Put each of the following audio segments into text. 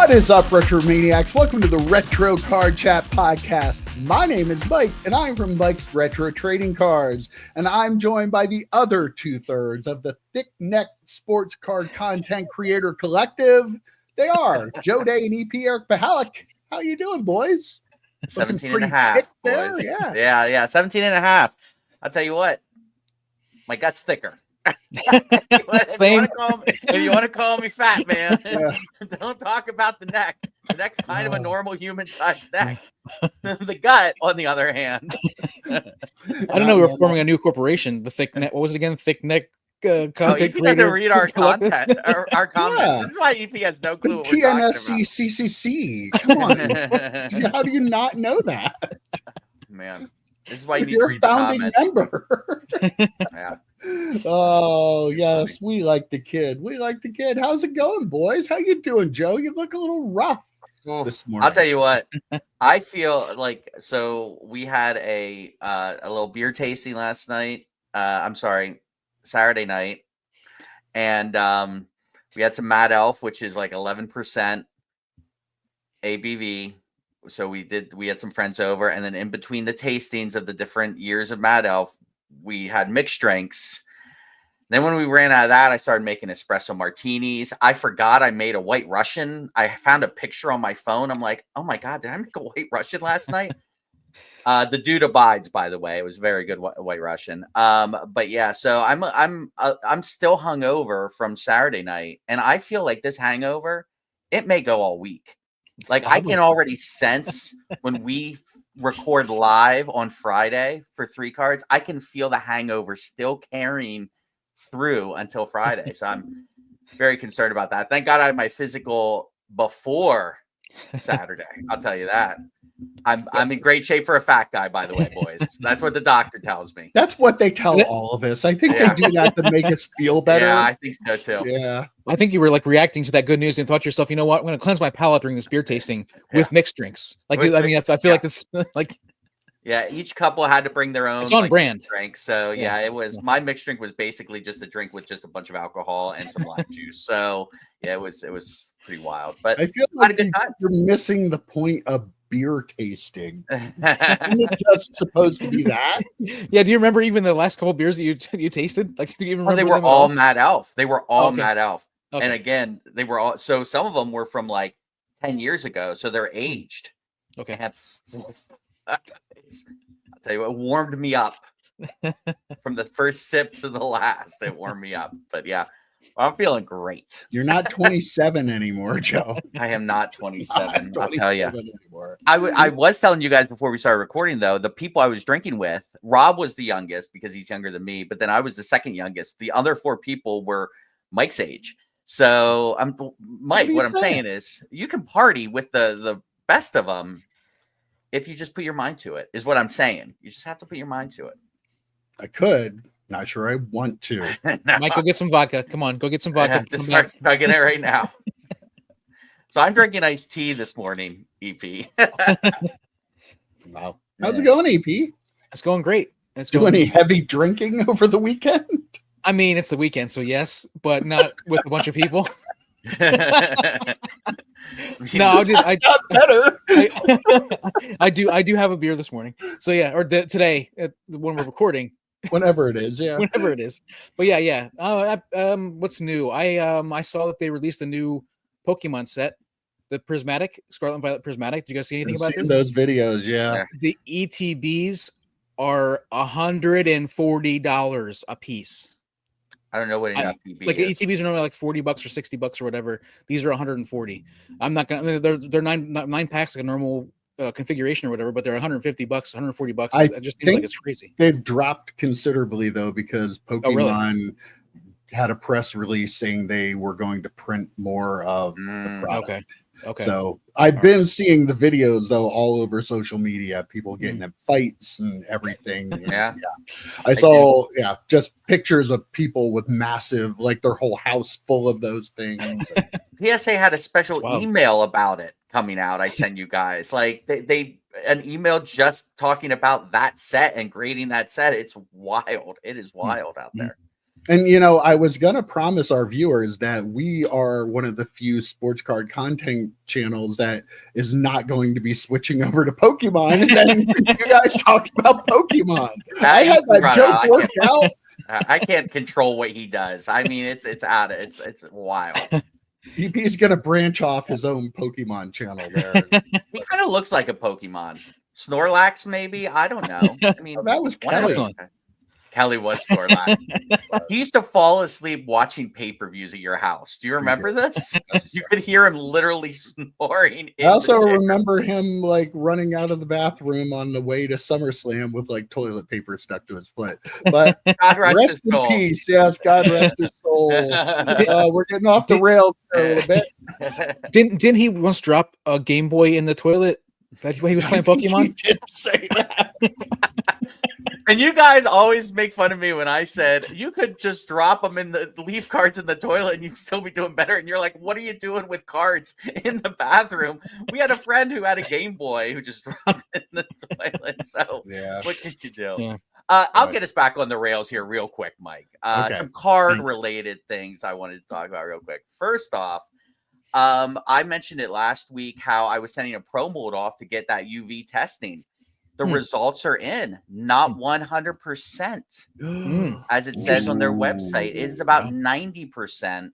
What is up, RetroManiacs? Welcome to the Retro Card Chat Podcast. My name is Mike, and I'm from Mike's Retro Trading Cards. And I'm joined by the other two-thirds of the Thick Neck Sports Card Content Creator Collective. They are Joe Day and EP Eric Pahalik. How you doing, boys? 17 and a half, boys. Yeah, 17 and a half. I'll tell you what, my gut's thicker. If you want to call me fat, man, don't talk about the neck. The neck's kind of a normal human-sized neck. The gut, on the other hand. I don't know. We're forming a new corporation. The Thick Neck. What was it again? Thick Neck Content EP Creator. doesn't read our content, our comments. Yeah. This is why EP has no clue what we're talking about. TNSCCCC. Come on. How do you not know that? Man, this is why you need You're to read the comments. Member. Yeah. Oh, yes. We like the kid. How's it going, boys? How you doing, Joe? You look a little rough this morning. I'll tell you what. I feel like, so we had a little beer tasting last night. Saturday night. And we had some Mad Elf, which is like 11% ABV. So we had some friends over, and then in between the tastings of the different years of Mad Elf, we had mixed drinks. Then when we ran out of that, I started making espresso martinis. I forgot I made a White Russian. I found a picture on my phone. I'm like, oh my God, did I make a White Russian last night? The dude abides, by the way. It was very good White Russian. But yeah, so I'm still hungover from Saturday night, and I feel like this hangover, it may go all week. Like I can already sense when we record live on Friday for 3 cards, I can feel the hangover still carrying through until Friday. So I'm very concerned about that. Thank God I had my physical before Saturday. I'll tell you that. I'm in great shape for a fat guy, by the way, boys. That's what the doctor tells me. That's what they tell all of us. I think they do that to make us feel better. Yeah, I think so too. Yeah. I think you were like reacting to that good news and thought to yourself, you know what? I'm going to cleanse my palate during this beer tasting with mixed drinks. Like, I feel like this, like. Yeah, each couple had to bring their own. It's on brand drink. So yeah, it was my mixed drink was basically just a drink with just a bunch of alcohol and some lime juice. So yeah, it was pretty wild. But I feel like you're missing the point of beer tasting. Isn't it just supposed to be that? Yeah. Do you remember even the last couple beers that you tasted? Like, do you even remember? They were all Mad Elf. They were all Mad Elf. Okay. And again, they were all. So some of them were from like 10 years ago. So they're aged. Okay. I'll tell you what, it warmed me up from the first sip to the last. It warmed me up. But yeah, I'm feeling great. You're not 27 anymore, Joe. I am not 27. I'll tell you. I was telling you guys before we started recording, though, the people I was drinking with, Rob was the youngest because he's younger than me, but then I was the second youngest. The other 4 people were Mike's age. So Mike, what I'm saying is you can party with the best of them if you just put your mind to it, is what I'm saying. You just have to put your mind to it. I could. Not sure I want to. No. Mike, go get some vodka. Come on, go get some vodka. Just start snugging it right now. So I'm drinking iced tea this morning, EP. Wow. How's it going, EP? It's going great. Any heavy drinking over the weekend? I mean, it's the weekend, so yes, but not with a bunch of people. No, I got better. I do have a beer this morning. So yeah, or today when we're recording. Whenever it is, yeah. Whenever it is. But yeah. What's new? I saw that they released a new Pokemon set, the Prismatic, Scarlet and Violet Prismatic. Did you guys see anything about this? Those videos, yeah. The ETBs are $140 a piece. I don't know what an ETB like is. The ETBs are normally like $40 or $60 or whatever. These are 140. I'm not gonna. They're nine packs like a normal configuration or whatever, but they're $150, $140. It just seems like it's crazy. They've dropped considerably though because Pokemon had a press release saying they were going to print more of the product. Okay. So I've been seeing the videos though all over social media, people getting in fights and everything. Yeah. I saw just pictures of people with massive, like their whole house full of those things. PSA had a special email about it coming out. I send you guys like they an email just talking about that set and grading that set. It's wild. It is wild out there. And, you know, I was going to promise our viewers that we are one of the few sports card content channels that is not going to be switching over to Pokemon. And then you guys talked about Pokemon. I had that joke worked out. I can't control what he does. I mean, it's wild. EP's going to branch off his own Pokemon channel there. He kind of looks like a Pokemon. Snorlax, maybe? I don't know. I mean, that was Kelly. Kelly was Snorlax. He used to fall asleep watching pay-per-views at your house. Do you remember this? You could hear him literally snoring. I also remember him like running out of the bathroom on the way to SummerSlam with like toilet paper stuck to his foot. But God rest his soul. In peace. Yes, God rest his soul. We're getting off the rails a little bit. Didn't he once drop a Game Boy in the toilet? That's why he was playing Pokemon? He did say that. And you guys always make fun of me when I said you could just drop them in leave cards in the toilet and you'd still be doing better. And you're like, what are you doing with cards in the bathroom? We had a friend who had a Game Boy who just dropped it in the toilet. So what could you do? Yeah. I'll get us back on the rails here real quick, Mike. Some card related things I wanted to talk about real quick. First off, I mentioned it last week how I was sending a pro mold off to get that UV testing. The results are in, not 100%, as it says on their website. It is about 90%.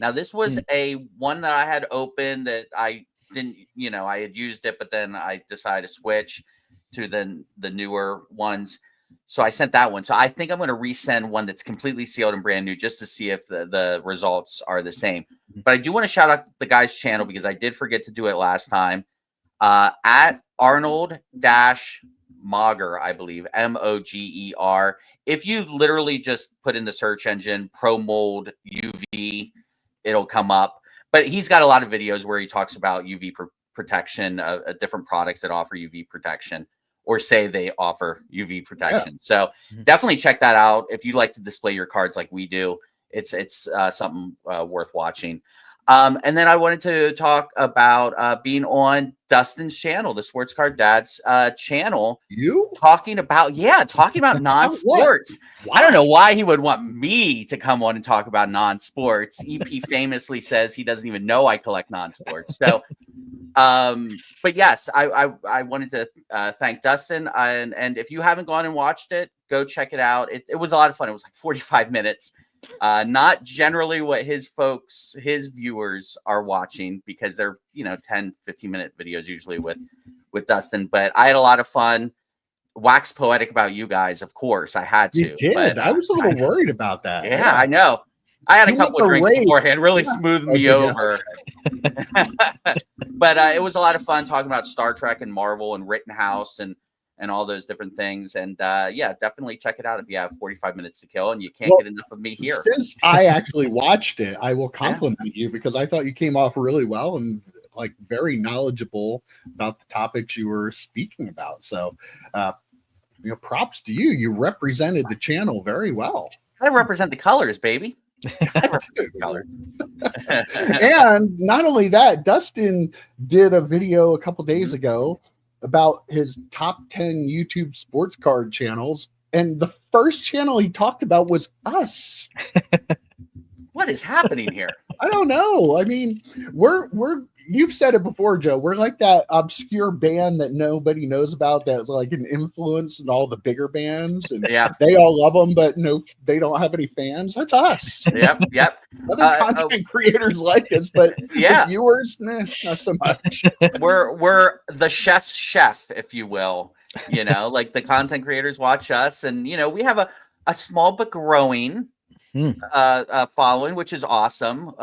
Now, this was a one that I had open that I didn't, I had used it, but then I decided to switch to the newer ones. So I sent that one. So I think I'm going to resend one that's completely sealed and brand new just to see if the results are the same. But I do want to shout out the guy's channel because I did forget to do it last time. At Arnold-Moger, I believe, Moger. If you literally just put in the search engine Pro Mold UV, it'll come up. But he's got a lot of videos where he talks about UV protection, different products that offer UV protection or say they offer UV protection. So definitely check that out if you like to display your cards like we do. It's something worth watching. And then I wanted to talk about being on Dustin's channel, the Sports Card Dad's channel. Talking about non-sports. I don't know why he would want me to come on and talk about non-sports. EP famously says he doesn't even know I collect non-sports. So, but yes, I wanted to thank Dustin. And if you haven't gone and watched it, go check it out. It was a lot of fun. It was like 45 minutes. Not generally what his viewers are watching because they're 10-15 minute videos usually with Dustin, but I had a lot of fun. Wax poetic about you guys, of course. I had to. You did. But I was a little worried about that. Yeah, I know. I had a couple of drinks beforehand, really smoothed me over. But it was a lot of fun talking about Star Trek and Marvel and Rittenhouse and all those different things. And definitely check it out if you have 45 minutes to kill and you can't get enough of me here. Since I actually watched it, I will compliment you because I thought you came off really well and like very knowledgeable about the topics you were speaking about. So, props to you. You represented the channel very well. I represent the colors, baby. Colors. And not only that, Dustin did a video a couple days ago about his top 10 YouTube sports card channels, and the first channel he talked about was us. What is happening here? I don't know. I mean, we're you've said it before, Joe. We're like that obscure band that nobody knows about that's like an influence in all the bigger bands, and they all love them, but no, they don't have any fans. That's us. Yep. Other content creators like us, but the viewers, not so much. We're the chef's chef, if you will. Like the content creators watch us, and we have a small but growing following, which is awesome.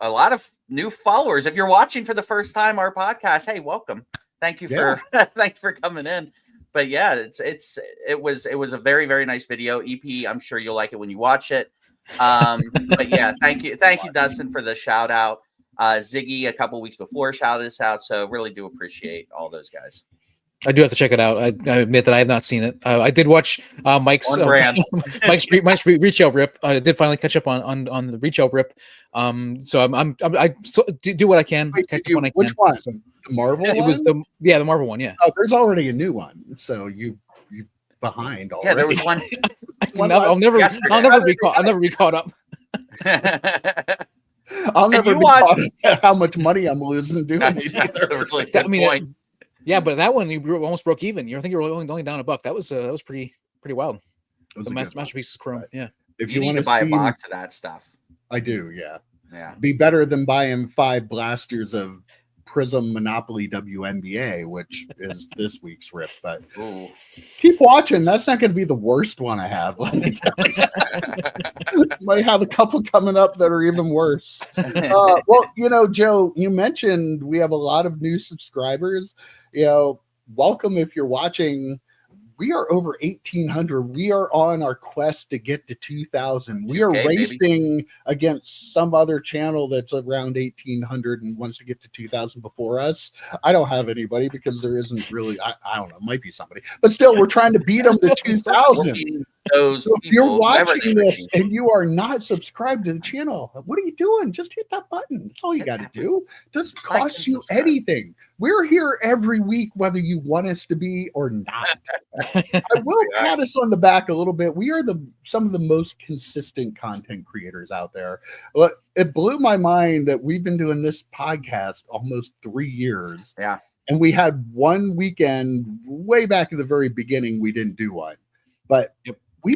A lot of new followers. If you're watching for the first time our podcast, hey, welcome. Thank you for thanks for coming in. But it was a very, very nice video. EP, I'm sure you'll like it when you watch it. But thank you, Dustin, for the shout out. Ziggy a couple weeks before shouted us out, so really do appreciate all those guys. I do have to check it out. I admit that I have not seen it. I did watch Mike's Mike's reach out rip. I did finally catch up on the reach out rip. So I do what I can. Which one? The Marvel one? It was the Marvel one. Yeah. Oh, there's already a new one. So you behind already. Yeah, there was one. I'll never be caught up. I'll never be caught up how much money I'm losing doing it. That's a really good point. Yeah, but that one you almost broke even. I think you were only down $1. That was pretty wild. The Masterpieces Chrome. Right. Yeah. If you need to buy a box of that stuff. I do, yeah. Yeah. Be better than buying 5 blasters of Prism Monopoly WNBA, which is this week's rip. But keep watching. That's not going to be the worst one I have. Let me tell you. Might have a couple coming up that are even worse. Well, Joe, you mentioned we have a lot of new subscribers. Welcome if you're watching. We are over 1,800. We are on our quest to get to 2,000. We are racing against some other channel that's around 1,800 and wants to get to 2,000 before us. I don't have anybody because there isn't really, I don't know, might be somebody. But still, we're trying to beat them to 2,000. So if you're watching this and you are not subscribed to the channel, what are you doing? Just hit that button. That's all you got to do. It doesn't cost you anything. We're here every week, whether you want us to be or not. I will pat us on the back a little bit. We are some of the most consistent content creators out there. But it blew my mind that we've been doing this podcast almost 3 years. Yeah. And we had one weekend way back at the very beginning. We didn't do one, but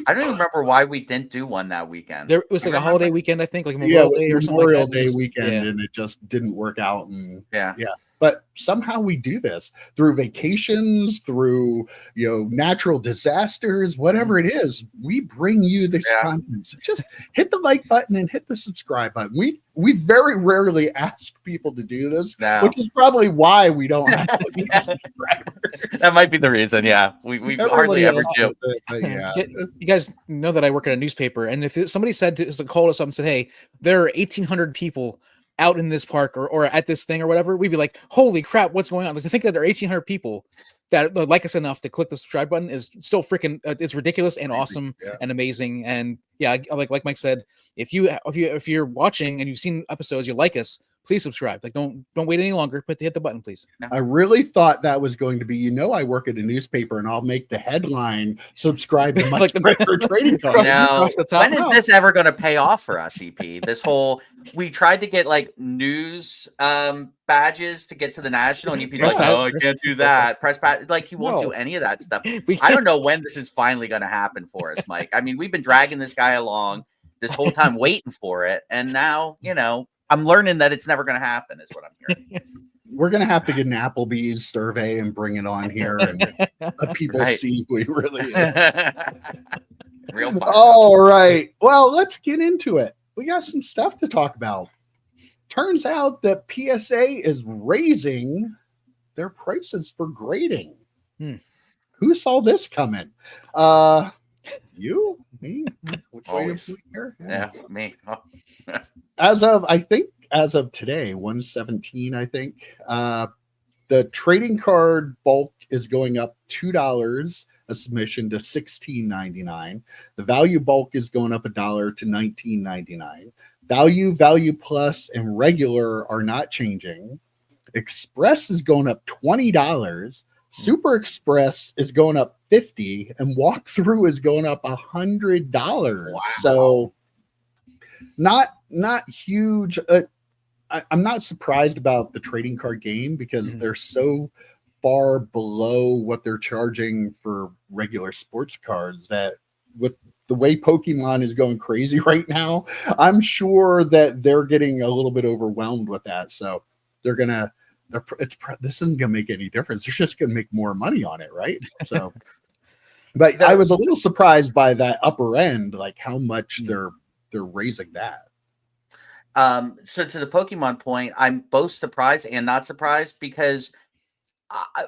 I don't even remember why we didn't do one that weekend. There was like a holiday weekend, I think, like Memorial Day or Memorial Day weekend, and it just didn't work out. And yeah. But somehow we do this through vacations, through natural disasters, whatever it is. We bring you this content. So just hit the like button and hit the subscribe button. We very rarely ask people to do this, which is probably why we don't have any subscribers. That might be the reason. Yeah, we hardly ever do. You guys know that I work at a newspaper, and if somebody called us up and said, "Hey, there are 1,800 people out in this park or at this thing or whatever," we'd be like, holy crap, what's going on? Like, to think that there are 1,800 people that like us enough to click the subscribe button is still freaking it's ridiculous and awesome and amazing. And like Mike said, if you're watching and you've seen episodes, you like us, please subscribe. Like, don't wait any longer, but hit the button, please. I really thought that was going to be, I work at a newspaper and I'll make the headline, subscribe to my retro trading card. No, when is this ever going to pay off for us, EP? This whole, we tried to get like news badges to get to the national, and EP's like, no, I can't do that. Press badge, like, he won't do any of that stuff. I don't know when this is finally going to happen for us, Mike. I mean, we've been dragging this guy along this whole time waiting for it, and now, I'm learning that it's never going to happen, is what I'm hearing. We're going to have to get an Applebee's survey and bring it on here and let people see who we really is. Real fun. All right. Well, let's get into it. We got some stuff to talk about. Turns out that PSA is raising their prices for grading. Who saw this coming? You? Me? Which way is here? Yeah, me. Oh. As of today, 117, I think, the trading card bulk is going up $2 a submission to $16.99. The value bulk is going up $1 to $19.99. Value plus, and regular are not changing. Express is going up $20. Super Express is going up $50, and walkthrough is going up $100. Wow. So not huge. I'm not surprised about the trading card game because they're so far below what they're charging for regular sports cards that with the way Pokemon is going crazy right now, I'm sure that they're getting a little bit overwhelmed with that. So this isn't going to make any difference. They're just going to make more money on it, right? So, but I was a little surprised by that upper end, like how much they're raising that. So to the Pokemon point, I'm both surprised and not surprised because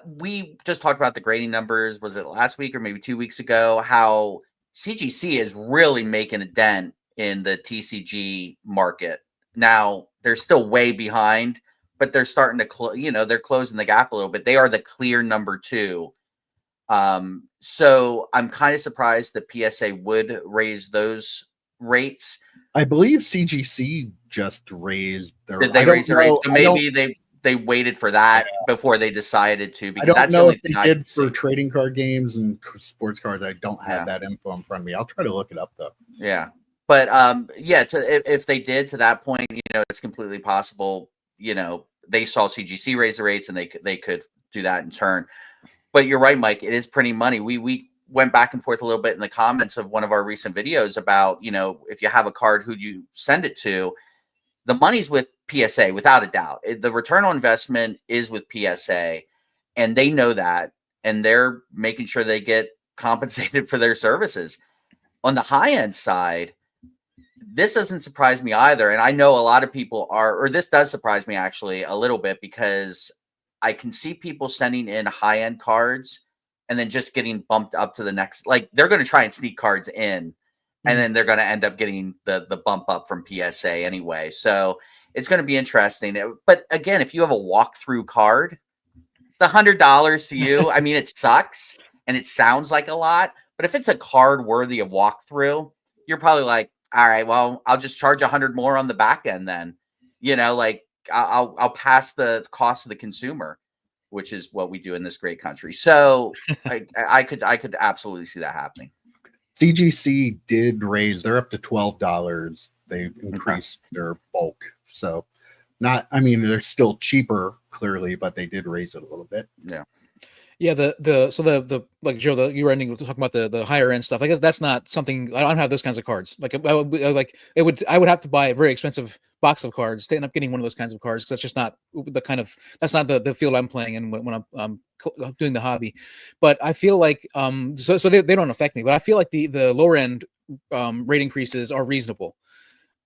we just talked about the grading numbers. Was it last week or maybe 2 weeks ago? How CGC is really making a dent in the TCG market. Now they're still way behind, but they're starting to they're closing the gap a little bit. They are the clear number 2. So I'm kind of surprised that PSA would raise those rates. I believe CGC just raised their. Did they raise their rates? So maybe they waited for that before they decided to, I because don't that's the know only if they thing I did can for see. trading card games and sports cards. I don't have Yeah. that info in front of me. I'll try to look it up though. Yeah. But yeah, if they did to that point, it's completely possible, they saw CGC raise the rates and they could do that in turn. But you're right, Mike, it is printing money. We went back and forth a little bit in the comments of one of our recent videos about, if you have a card, who'd you send it to? The money's with PSA, without a doubt. The return on investment is with PSA, and they know that, and they're making sure they get compensated for their services. On the high end side, this doesn't surprise me either. And I know a lot of people this does surprise me actually a little bit, because I can see people sending in high end cards and then just getting bumped up to the next, like they're going to try and sneak cards in, and then they're going to end up getting the bump up from PSA anyway. So it's going to be interesting. But again, if you have a walkthrough card, the $100 to you, I mean, it sucks and it sounds like a lot, but if it's a card worthy of walkthrough, you're probably like, all right, well, I'll just charge 100 more on the back end then, like I'll pass the cost to the consumer, which is what we do in this great country. So I could absolutely see that happening. CGC did raise, they're up to $12. They increased their bulk. So they're still cheaper clearly, but they did raise it a little bit. Yeah. Yeah, the like Joe, you were ending talking about the higher end stuff. I guess that's not something. I don't have those kinds of cards. Like I would have to buy a very expensive box of cards to end up getting one of those kinds of cards, because that's just not that's not the field I'm playing in when I'm doing the hobby. But I feel like so they don't affect me. But I feel like the lower end rate increases are reasonable.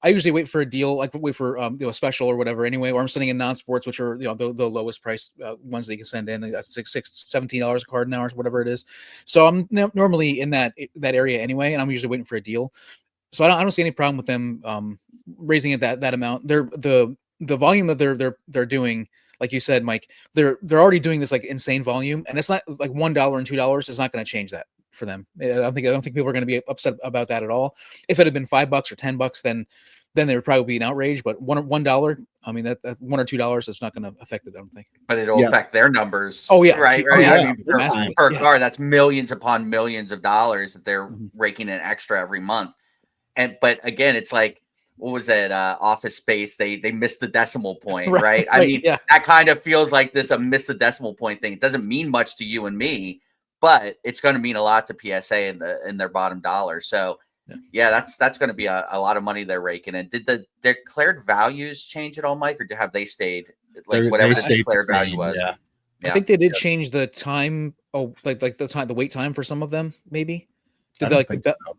I usually wait for a deal, like wait for a special or whatever anyway, or I'm sending in non-sports, which are the lowest price ones that you can send in. That's $17 a card now or whatever it is. So I'm normally in that area anyway, and I'm usually waiting for a deal. So I don't see any problem with them raising it that amount. The volume that they're doing, like you said, Mike, they're already doing this like insane volume, and it's not like $1 and $2 is not going to change that for them. I don't think people are going to be upset about that at all. If it had been $5 or $10, then there would probably be an outrage. But $1, I mean that $1 or $2 is not going to affect it. I don't think. But it'll affect their numbers. Oh yeah, right. Oh, yeah. I mean, per card, that's millions upon millions of dollars that they're raking in extra every month. But again, it's like, what was that? Office Space. They missed the decimal point, right? I mean, that kind of feels like a miss the decimal point thing. It doesn't mean much to you and me, but it's going to mean a lot to PSA in their bottom dollar. So yeah, that's going to be a lot of money they're raking. And did the declared values change at all, Mike, or have they stayed like whatever the declared value was? Yeah. I think they did change the time. Oh, like the wait time for some of them, maybe. Did they think that? So.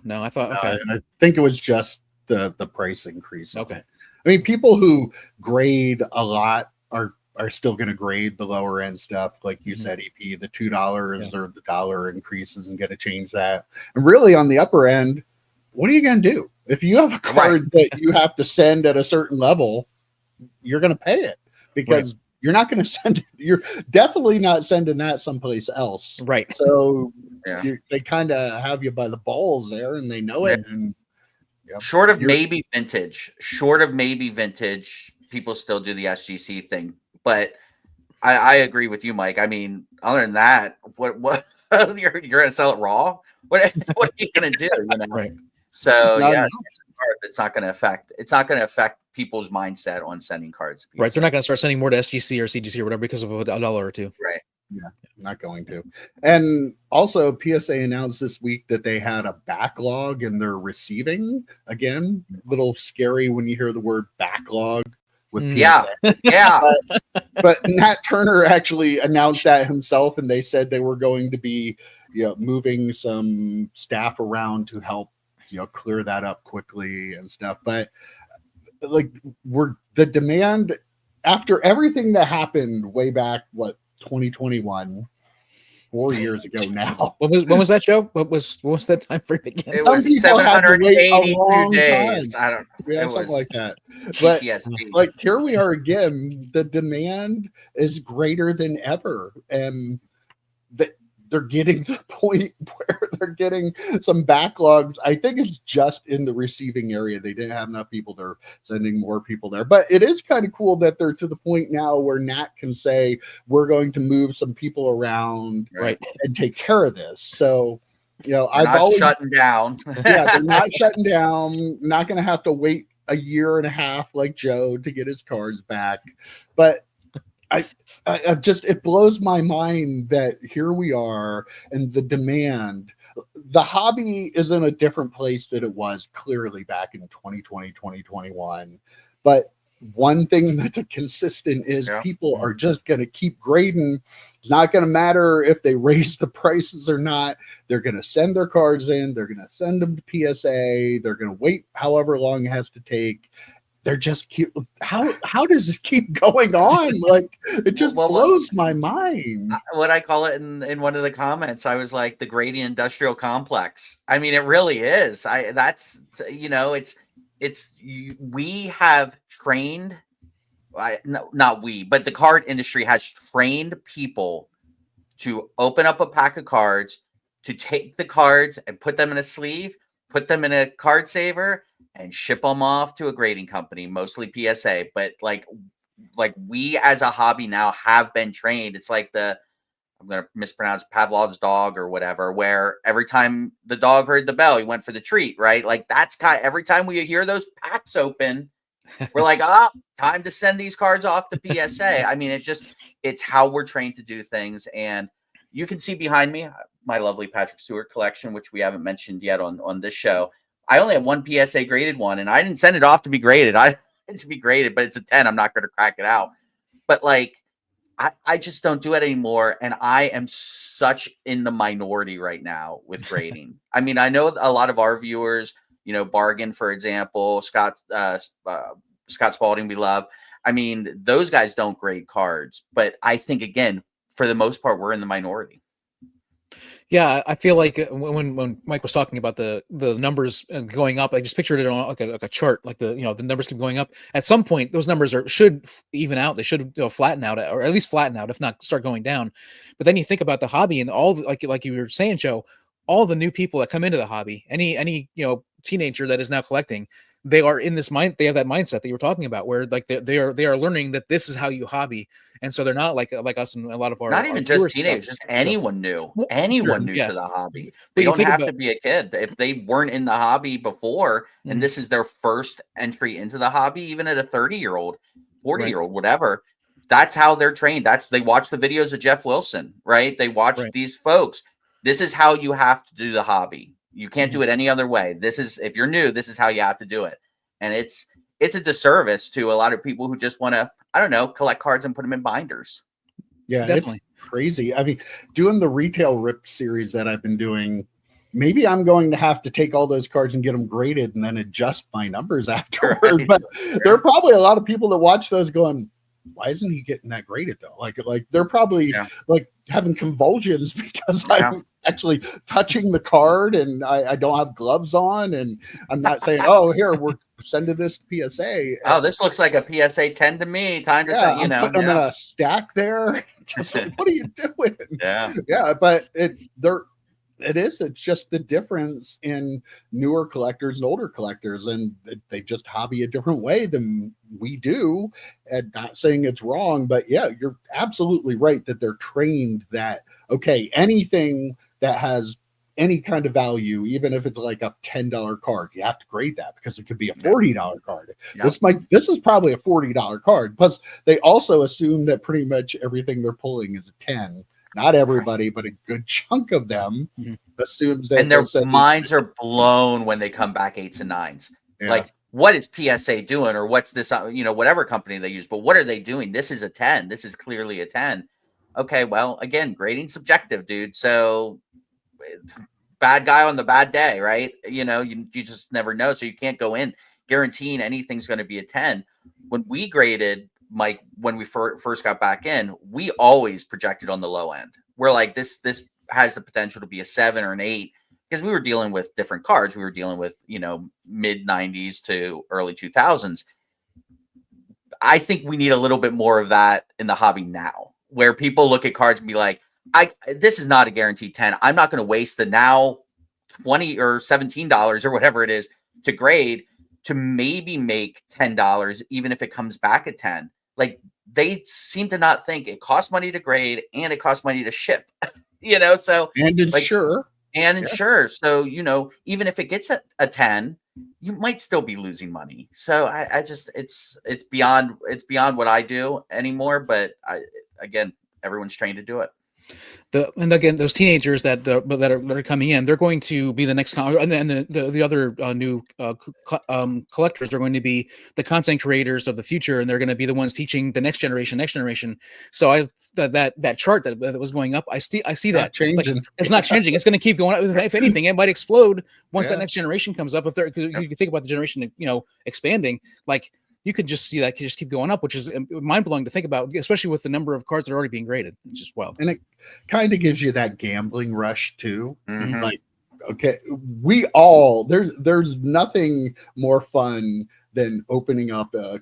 No. I thought. Okay. I think it was just the price increase. Okay. I mean, people who grade a lot are still going to grade the lower end stuff, like you said, EP. The $2 or the dollar increase isn't going to change that. And really, on the upper end, what are you going to do if you have a card that you have to send at a certain level? You're going to pay it because you're not going to send it. You're definitely not sending that someplace else. Right. So they kind of have you by the balls there, and they know it. And short of maybe vintage, people still do the SGC thing. But I agree with you, Mike. I mean, other than that, what you're going to sell it raw? What are you going to do? Right. So it's not going to affect people's mindset on sending cards. Right. They're not going to start sending more to SGC or CGC or whatever because of $1 or $2. Right. Yeah, not going to. And also, PSA announced this week that they had a backlog in their receiving. Again, a little scary when you hear the word backlog. With PSA. But Nat Turner actually announced that himself, and they said they were going to be, moving some staff around to help, clear that up quickly and stuff. But like, the demand after everything that happened way back, 2021, 4 years ago now. When was that show? What was that time frame again? It was 782 days. I don't know. Something like that. But like, here we are again. The demand is greater than ever, and they're getting to the point where they're getting some backlogs. I think it's just in the receiving area. They didn't have enough people. They're sending more people there. But it is kind of cool that they're to the point now where Nat can say, we're going to move some people around and take care of this. So, you know, I've always shutting down. Yeah, they're not shutting down. Not going to have to wait a year and a half like Joe to get his cards back. But I just, it blows my mind that here we are and the demand. The hobby is in a different place than it was clearly back in 2020, 2021. But one thing that's consistent is people are just going to keep grading. It's not going to matter if they raise the prices or not. They're going to send their cards in. They're going to send them to PSA. They're going to wait however long it has to take. They're just keep. How does this keep going on? Like, it just blows my mind. What I call it in one of the comments, I was like, the grading industrial complex. I mean, it really is. That's, you know, we have trained, not we, but the card industry has trained people to open up a pack of cards, to take the cards and put them in a sleeve, put them in a card saver, and ship them off to a grading company, mostly PSA. But like we as a hobby now have been trained. It's like I'm going to mispronounce Pavlov's dog or whatever, where every time the dog heard the bell, he went for the treat, right? Like that's every time we hear those packs open, we're like, time to send these cards off to PSA. I mean, it's how we're trained to do things. And you can see behind me, my lovely Patrick Stewart collection, which we haven't mentioned yet on this show. I only have one PSA graded one, and I didn't send it off to be graded. I to be graded, but it's a 10. I'm not going to crack it out. But like, I just don't do it anymore. And I am such in the minority right now with grading. I mean, I know a lot of our viewers, you know, Bargain, for example, Scott Spalding, we love. I mean, those guys don't grade cards, but I think, again, for the most part, we're in the minority. Yeah, I feel like when Mike was talking about the numbers going up, I just pictured it on like a chart, like the numbers keep going up. At some point, those numbers should even out. They should flatten out, or at least flatten out, if not start going down. But then you think about the hobby and all like you were saying, Joe, all the new people that come into the hobby, any teenager that is now collecting, they are in this mind. They have that mindset that you were talking about, where like they are learning that this is how you hobby, and so they're not like us and a lot of our not even just teenagers, just anyone new, to the hobby. They don't have to be a kid if they weren't in the hobby before, and this is their first entry into the hobby, even at a 30-year-old, 40-year-old, whatever. That's how they're trained. They watch the videos of Jeff Wilson, right? They watch these folks. This is how you have to do the hobby. You can't do it any other way. If you're new, this is how you have to do it. And it's a disservice to a lot of people who just want to, I don't know, collect cards and put them in binders. Yeah, definitely. It's crazy. I mean, doing the retail rip series that I've been doing, maybe I'm going to have to take all those cards and get them graded and then adjust my numbers afterward. Right. But there are probably a lot of people that watch those going, why isn't he getting that graded though? Like they're probably like having convulsions because I'm actually touching the card and I don't have gloves on, and I'm not saying, oh, here, we're sending this to PSA. Oh, this looks like a PSA 10 to me. Time to say, I'm putting them in a stack there. Just like, what are you doing? Yeah, but it's just the difference in newer collectors and older collectors, and they just hobby a different way than we do. And not saying it's wrong, but yeah, you're absolutely right that they're trained that, okay, anything that has any kind of value, even if it's like a $10 card, you have to grade that because it could be a $40 card. This is probably a $40 card. Plus, they also assume that pretty much everything they're pulling is a 10. Not everybody, but a good chunk of them assumes that. And their minds are blown when they come back 8s and 9s. Yeah. Like, what is PSA doing? Or what's this, whatever company they use, but what are they doing? This is a 10. This is clearly a 10. Okay, well, again, grading subjective, dude. So bad guy on the bad day, right? You just never know. So you can't go in guaranteeing anything's going to be a 10. When we graded, Mike, when we first got back in, we always projected on the low end. We're like, this has the potential to be a 7 or an 8 because we were dealing with different cards. We were dealing with, mid 90s to early 2000s. I think we need a little bit more of that in the hobby now, where people look at cards and be like, this is not a guaranteed 10. I'm not going to waste the now $20 or $17 or whatever it is to grade to maybe make $10, even if it comes back at 10. Like, they seem to not think it costs money to grade and it costs money to ship, so and insure. So, even if it gets a 10, you might still be losing money. So I just, it's beyond what I do anymore. But again, everyone's trained to do it. And again, those teenagers that are coming in, they're going to be the next, and then the other new collectors are going to be the content creators of the future, and they're going to be the ones teaching the next generation. So that chart that was going up, I see that changing. Like, it's not changing. It's going to keep going up. If anything, it might explode once that next generation comes up. You think about the generation, expanding, like. You could just see that just keep going up, which is mind-blowing to think about, especially with the number of cards that are already being graded. It's just wild. And it kind of gives you that gambling rush too. Mm-hmm. Like, okay, there's nothing more fun than opening up a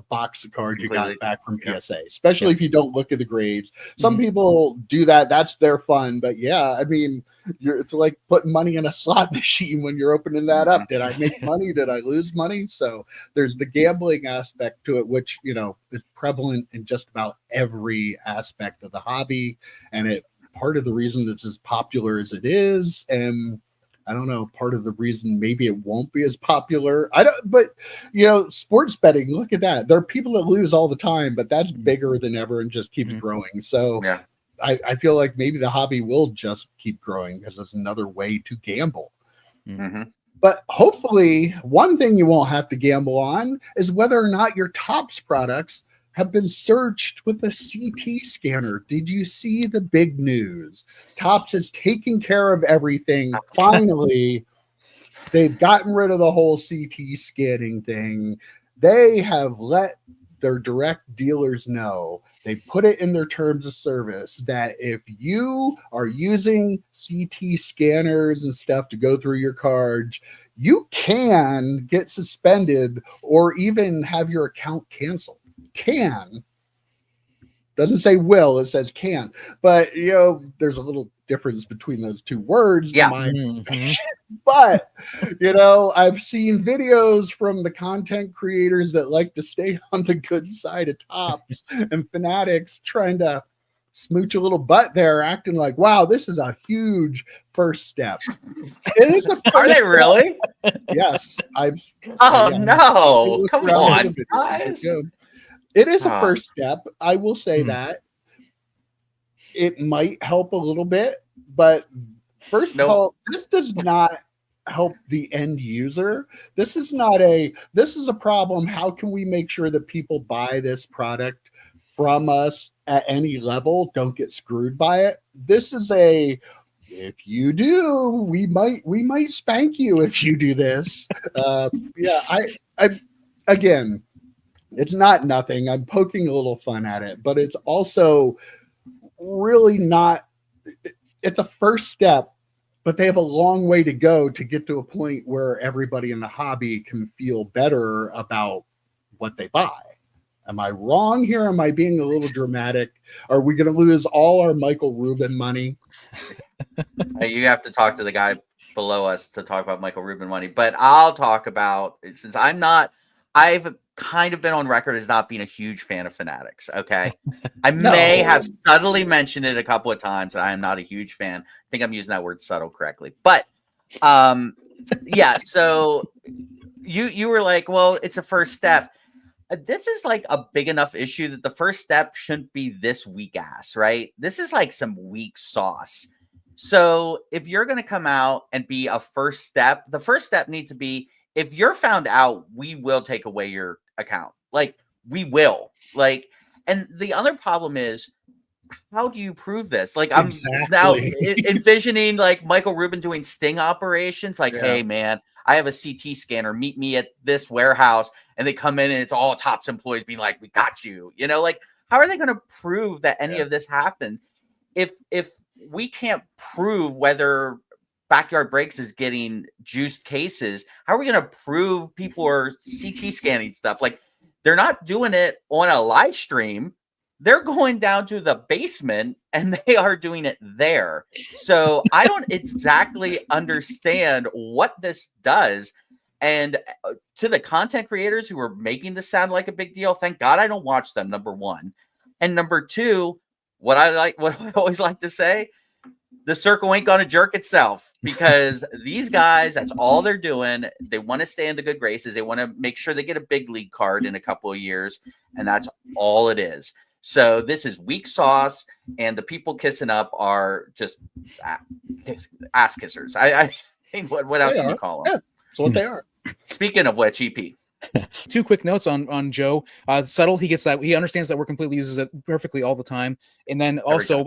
box of cards you got back from PSA, especially if you don't look at the grades. Some people do that. That's their fun. But yeah, I mean, it's like putting money in a slot machine when you're opening that up. Did I make money? Did I lose money? So there's the gambling aspect to it, which, is prevalent in just about every aspect of the hobby. And part of the reason it's as popular as it is. And I don't know, part of the reason maybe it won't be as popular. But sports betting, look at that. There are people that lose all the time, but that's bigger than ever and just keeps growing. So I feel like maybe the hobby will just keep growing because it's another way to gamble. Mm-hmm. But hopefully one thing you won't have to gamble on is whether or not your Topps products have been searched with a CT scanner. Did you see the big news? Topps is taking care of everything. Finally, they've gotten rid of the whole CT scanning thing. They have let their direct dealers know. They put it in their terms of service that if you are using CT scanners and stuff to go through your cards, you can get suspended or even have your account canceled. Can doesn't say will, it says can, but there's a little difference between those two words. But I've seen videos from the content creators that like to stay on the good side of Topps and Fanatics trying to smooch a little butt there, acting like, wow, this is a huge first step. It is a first Are they really? Yes. No, come on, guys. It is a first step. I will say that it might help a little bit, but first of all, this does not help the end user. This is a problem. How can we make sure that people buy this product from us at any level, don't get screwed by it? This is if you do, we might spank you if you do this. Again, it's not nothing. I'm poking a little fun at it, but it's also really not. It's a first step, but they have a long way to go to get to a point where everybody in the hobby can feel better about what they buy. Am I wrong here? Am I being a little dramatic? Are we going to lose all our Michael Rubin money? You have to talk to the guy below us to talk about Michael Rubin money, but I'll talk about, since I've kind of been on record as not being a huge fan of Fanatics. Okay. I may have subtly mentioned it a couple of times. I am not a huge fan. I think I'm using that word subtle correctly, but so you were like, well, it's a first step. This is like a big enough issue that the first step shouldn't be this weak ass, right? This is like some weak sauce. So if you're going to come out and be a first step, the first step needs to be, if you're found out, we will take away your account. Like, we will. Like, and the other problem is, how do you prove this? Like, I'm now envisioning like Michael Rubin doing sting operations. Like, hey man, I have a CT scanner. Meet me at this warehouse, and they come in and it's all Topps employees being like, "We got you." Like, how are they going to prove that any of this happened? If we can't prove whether Backyard Breaks is getting juiced cases, how are we going to prove people are CT scanning stuff? Like, they're not doing it on a live stream. They're going down to the basement and they are doing it there. So I don't exactly understand what this does. And to the content creators who are making this sound like a big deal, thank God I don't watch them, number one. And number two, what I always like to say, the circle ain't gonna jerk itself, because these guys, that's all they're doing. They want to stay in the good graces. They want to make sure they get a big league card in a couple of years, and that's all it is. So this is weak sauce, and the people kissing up are just ass kissers. I mean, what else can you call them? Yeah, that's what they are. Speaking of which, EP. Two quick notes on Joe. Subtle, he gets that. He understands that we're completely uses it perfectly all the time. And then also,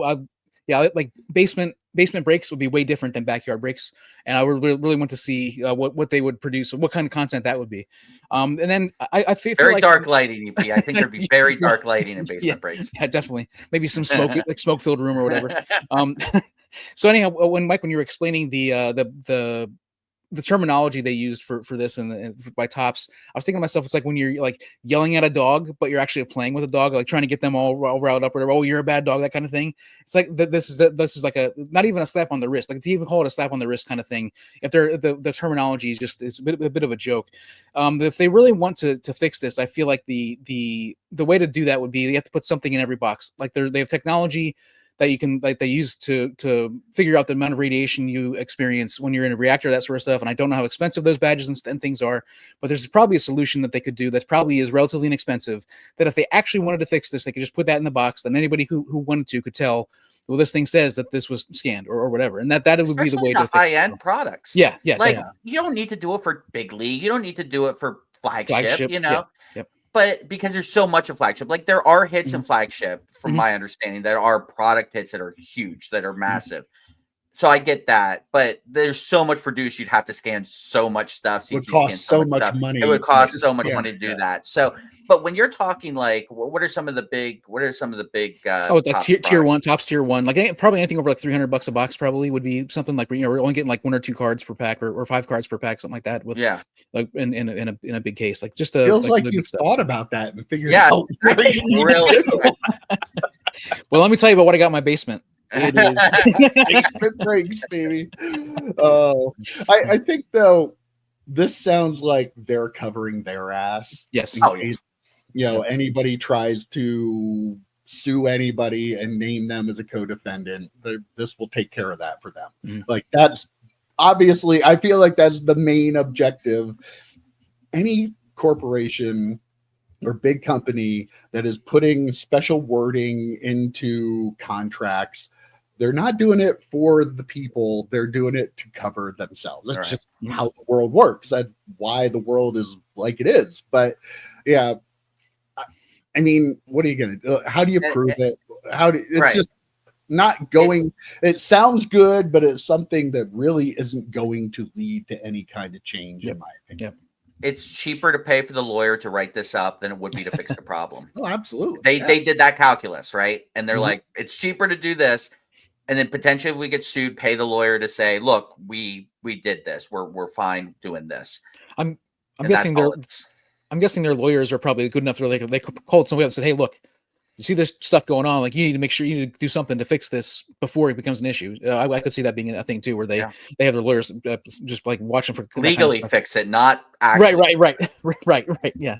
like basement breaks would be way different than backyard breaks. And I would really want to see what they would produce, what kind of content that would be. And then I feel very like, dark lighting, EP. I think there'd be very dark lighting in basement breaks. Yeah, definitely. Maybe some smoke, like smoke filled room or whatever. So anyhow, when you were explaining the terminology they used for this and by Tops, I was thinking to myself, it's like when you're like yelling at a dog, but you're actually playing with a dog, like trying to get them all riled up, or whatever. Oh, you're a bad dog, that kind of thing. It's like this is like a not even a slap on the wrist, like to even call it a slap on the wrist kind of thing. If they're the terminology is just a bit of a joke. If they really want to fix this, I feel like the way to do that would be they have to put something in every box. Like they have technology that you can, like, they use to figure out the amount of radiation you experience when you're in a reactor, that sort of stuff. And I don't know how expensive those badges and things are, but there's probably a solution that they could do that probably is relatively inexpensive, that if they actually wanted to fix this, they could just put that in the box. Then anybody who wanted to could tell, well, this thing says that this was scanned or whatever. And that would be the way to high-end products. Yeah. Like, you don't need to do it for big league. You don't need to do it for flagship, you know? Yep. But because there's so much of flagship, like there are hits in flagship, from my understanding, that are product hits that are huge, that are massive. So I get that, but there's so much produced. You'd have to scan so much stuff. It would cost so much money. It would cost so much money to do that. So, but when you're talking like, what are some of the big? Like tier one, Tops tier one, like probably anything over like $300 a box probably would be something like, you know, we're only getting like 1 or 2 cards per pack, or 5 cards per pack, something like that. With like in a big case, like just feels like you've thought about that and figured out. Really. Well, let me tell you about what I got in my basement. It is basement breaks, baby. I think though this sounds like they're covering their ass. Yes. You know, anybody tries to sue anybody and name them as a co-defendant, this will take care of that for them. Like, that's obviously, I feel like that's the main objective. Any corporation or big company that is putting special wording into contracts, they're not doing it for the people. They're doing it to cover themselves. That's just how the world works. That's why the world is like it is. But yeah, I mean, what are you going to do? How do you prove it? It's just not going. It sounds good, but it's something that really isn't going to lead to any kind of change, in my opinion. It's cheaper to pay for the lawyer to write this up than it would be to fix the problem. Oh, absolutely. They did that calculus, right? And they're like, it's cheaper to do this. And then potentially if we get sued, pay the lawyer to say, look, we did this. We're fine doing this. I'm guessing their lawyers are probably good enough. They called somebody up and said, hey, look, you see this stuff going on, like you need to make sure you need to do something to fix this before it becomes an issue. I could see that being a thing too, where they have their lawyers just like watching for legally fix it, not actually. Right. Yeah.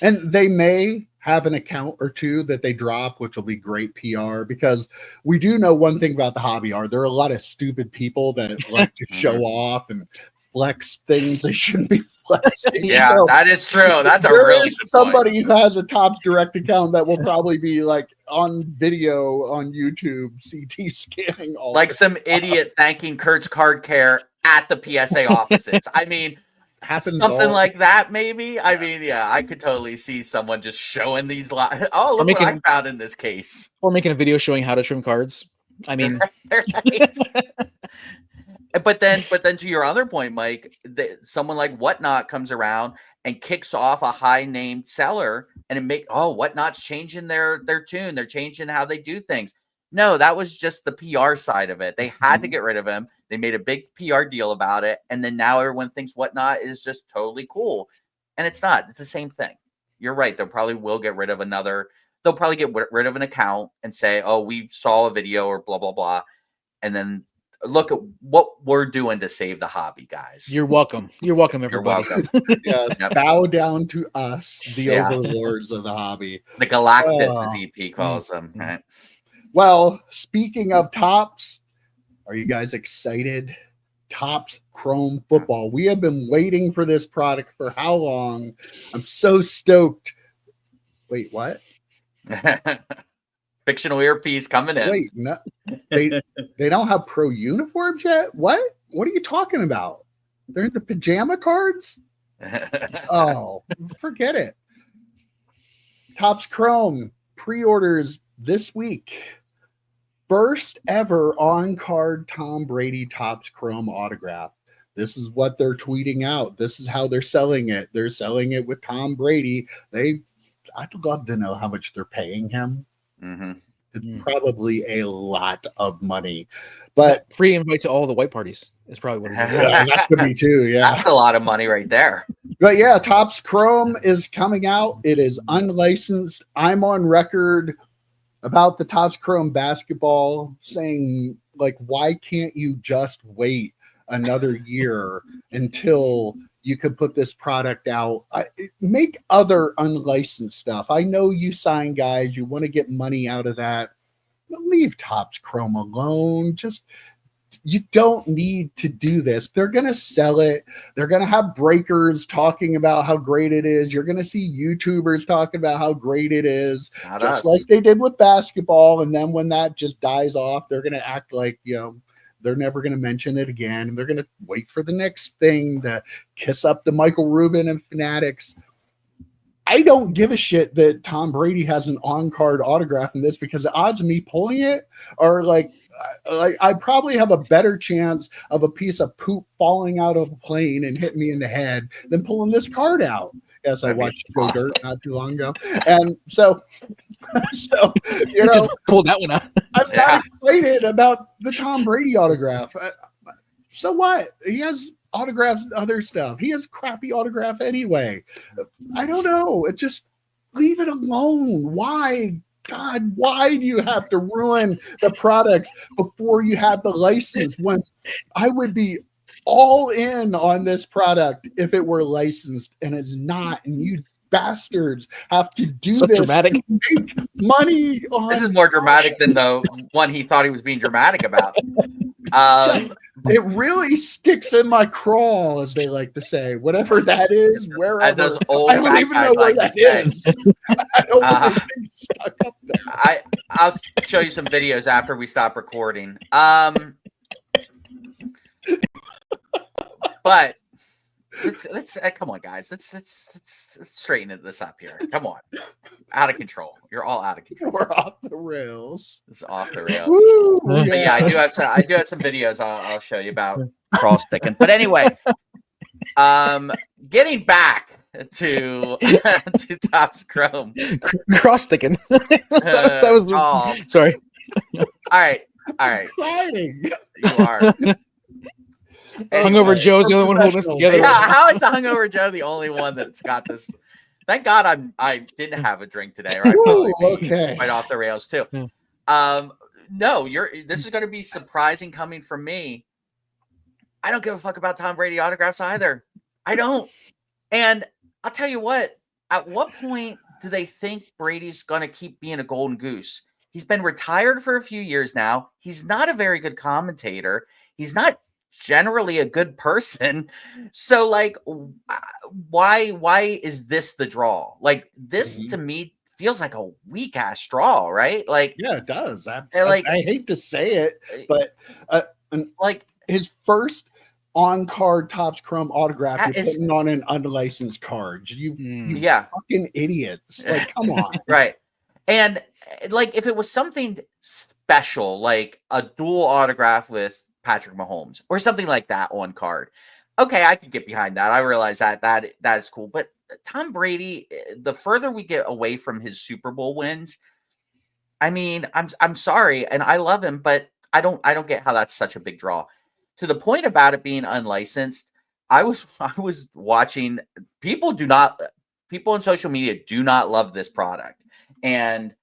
And they may have an account or two that they drop, which will be great PR, because we do know one thing about the hobby art. There are a lot of stupid people that like to show off and flex things they shouldn't be flexing. Yeah, so that is true. That's a really good somebody who has a Tops direct account that will probably be like on video on YouTube, CT scanning all like some idiot thanking Kurt's Card Care at the PSA offices. I mean, something like that, maybe. I mean, I could totally see someone just showing these. Oh, look what I found in this case. Or making a video showing how to trim cards. I mean, But then to your other point, Mike, someone like Whatnot comes around and kicks off a high named seller, and Whatnot's changing their tune. They're changing how they do things. No, that was just the PR side of it. They had to get rid of him. They made a big PR deal about it. And then now everyone thinks Whatnot is just totally cool. And it's not. It's the same thing. You're right. They probably will get rid of another they'll probably get rid of an account and say, "Oh, we saw a video," or blah blah blah, and then look at what we're doing to save the hobby, guys. You're welcome. You're welcome, everybody. You're welcome. Yes, bow down to us, the overlords of the hobby. The Galactus, as EP calls them. Right? Well, speaking of Topps, are you guys excited? Topps Chrome Football. We have been waiting for this product for how long? I'm so stoked. Wait, what? Fictional earpiece coming in. Wait, no, they don't have pro uniforms yet? What are you talking about? They're in the pajama cards? Oh, forget it. Topps Chrome pre-orders this week. First ever on-card Tom Brady Topps Chrome autograph. This is what they're tweeting out. This is how they're selling it. They're selling it with Tom Brady. I'd love to know how much they're paying him. Mm-hmm. It's probably a lot of money, but free invite to all the white parties is probably what it is. Yeah, that could be too. Yeah, that's a lot of money right there. But yeah, Topps Chrome is coming out. It is unlicensed. I'm on record about the Topps Chrome basketball saying, like, why can't you just wait another year until you could put this product out? Make other unlicensed stuff. I know you sign guys, you want to get money out of that. But leave Topps Chrome alone. You don't need to do this. They're going to sell it. They're going to have breakers talking about how great it is. You're going to see YouTubers talking about how great it is, just like they did with basketball. And then when that just dies off, they're going to act like, they're never going to mention it again. And they're going to wait for the next thing to kiss up to Michael Rubin and Fanatics. I don't give a shit that Tom Brady has an on-card autograph in this, because the odds of me pulling it are like I probably have a better chance of a piece of poop falling out of a plane and hitting me in the head than pulling this card out. As I watched Go Dirt not too long ago. And so you know, just pull that one out. I'm not excited about the Tom Brady autograph. So what? He has autographs and other stuff. He has crappy autograph anyway. I don't know. It just leave it alone. Why? God, why do you have to ruin the products before you had the license? When I would be all in on this product if it were licensed, and it's not, and you bastards have to do so this dramatic. to make money on this is more dramatic than the one he thought he was being dramatic about. It really sticks in my crawl, as they like to say, whatever that is, wherever. As those old I don't even know where that is. I don't want the thing stuck up there. I'll show you some videos after we stop recording. But let's come on, guys. Let's straighten this up here. Come on, out of control. You're all out of control. We're off the rails. It's off the rails. Woo, But yeah, I do have some videos I'll show you about cross sticking. But anyway, getting back to Topps Chrome. Cross sticking. that was sorry. All right. Crying. You are. Hungover Joe's the only one holding us together. Yeah, how is Hungover Joe the only one that's got this? Thank God I didn't have a drink today, or I'd probably be right off the rails too. No, this is going to be surprising coming from me. I don't give a fuck about Tom Brady autographs either. I don't. And I'll tell you what, at what point do they think Brady's going to keep being a golden goose? He's been retired for a few years now. He's not a very good commentator. He's not generally a good person. So like, why is this the draw? Like this to me feels like a weak ass draw, right? Like, yeah, it does. I hate to say it, but like his first on-card Topps Chrome autograph you're putting on an unlicensed card. You fucking idiots. Like, come on. Right. And like, if it was something special, like a dual autograph with Patrick Mahomes or something like that on card, okay, I could get behind that. I realize that is cool. But Tom Brady, the further we get away from his Super Bowl wins, I mean, I'm sorry, and I love him, but I don't get how that's such a big draw. To the point about it being unlicensed, I was watching people on social media do not love this product. And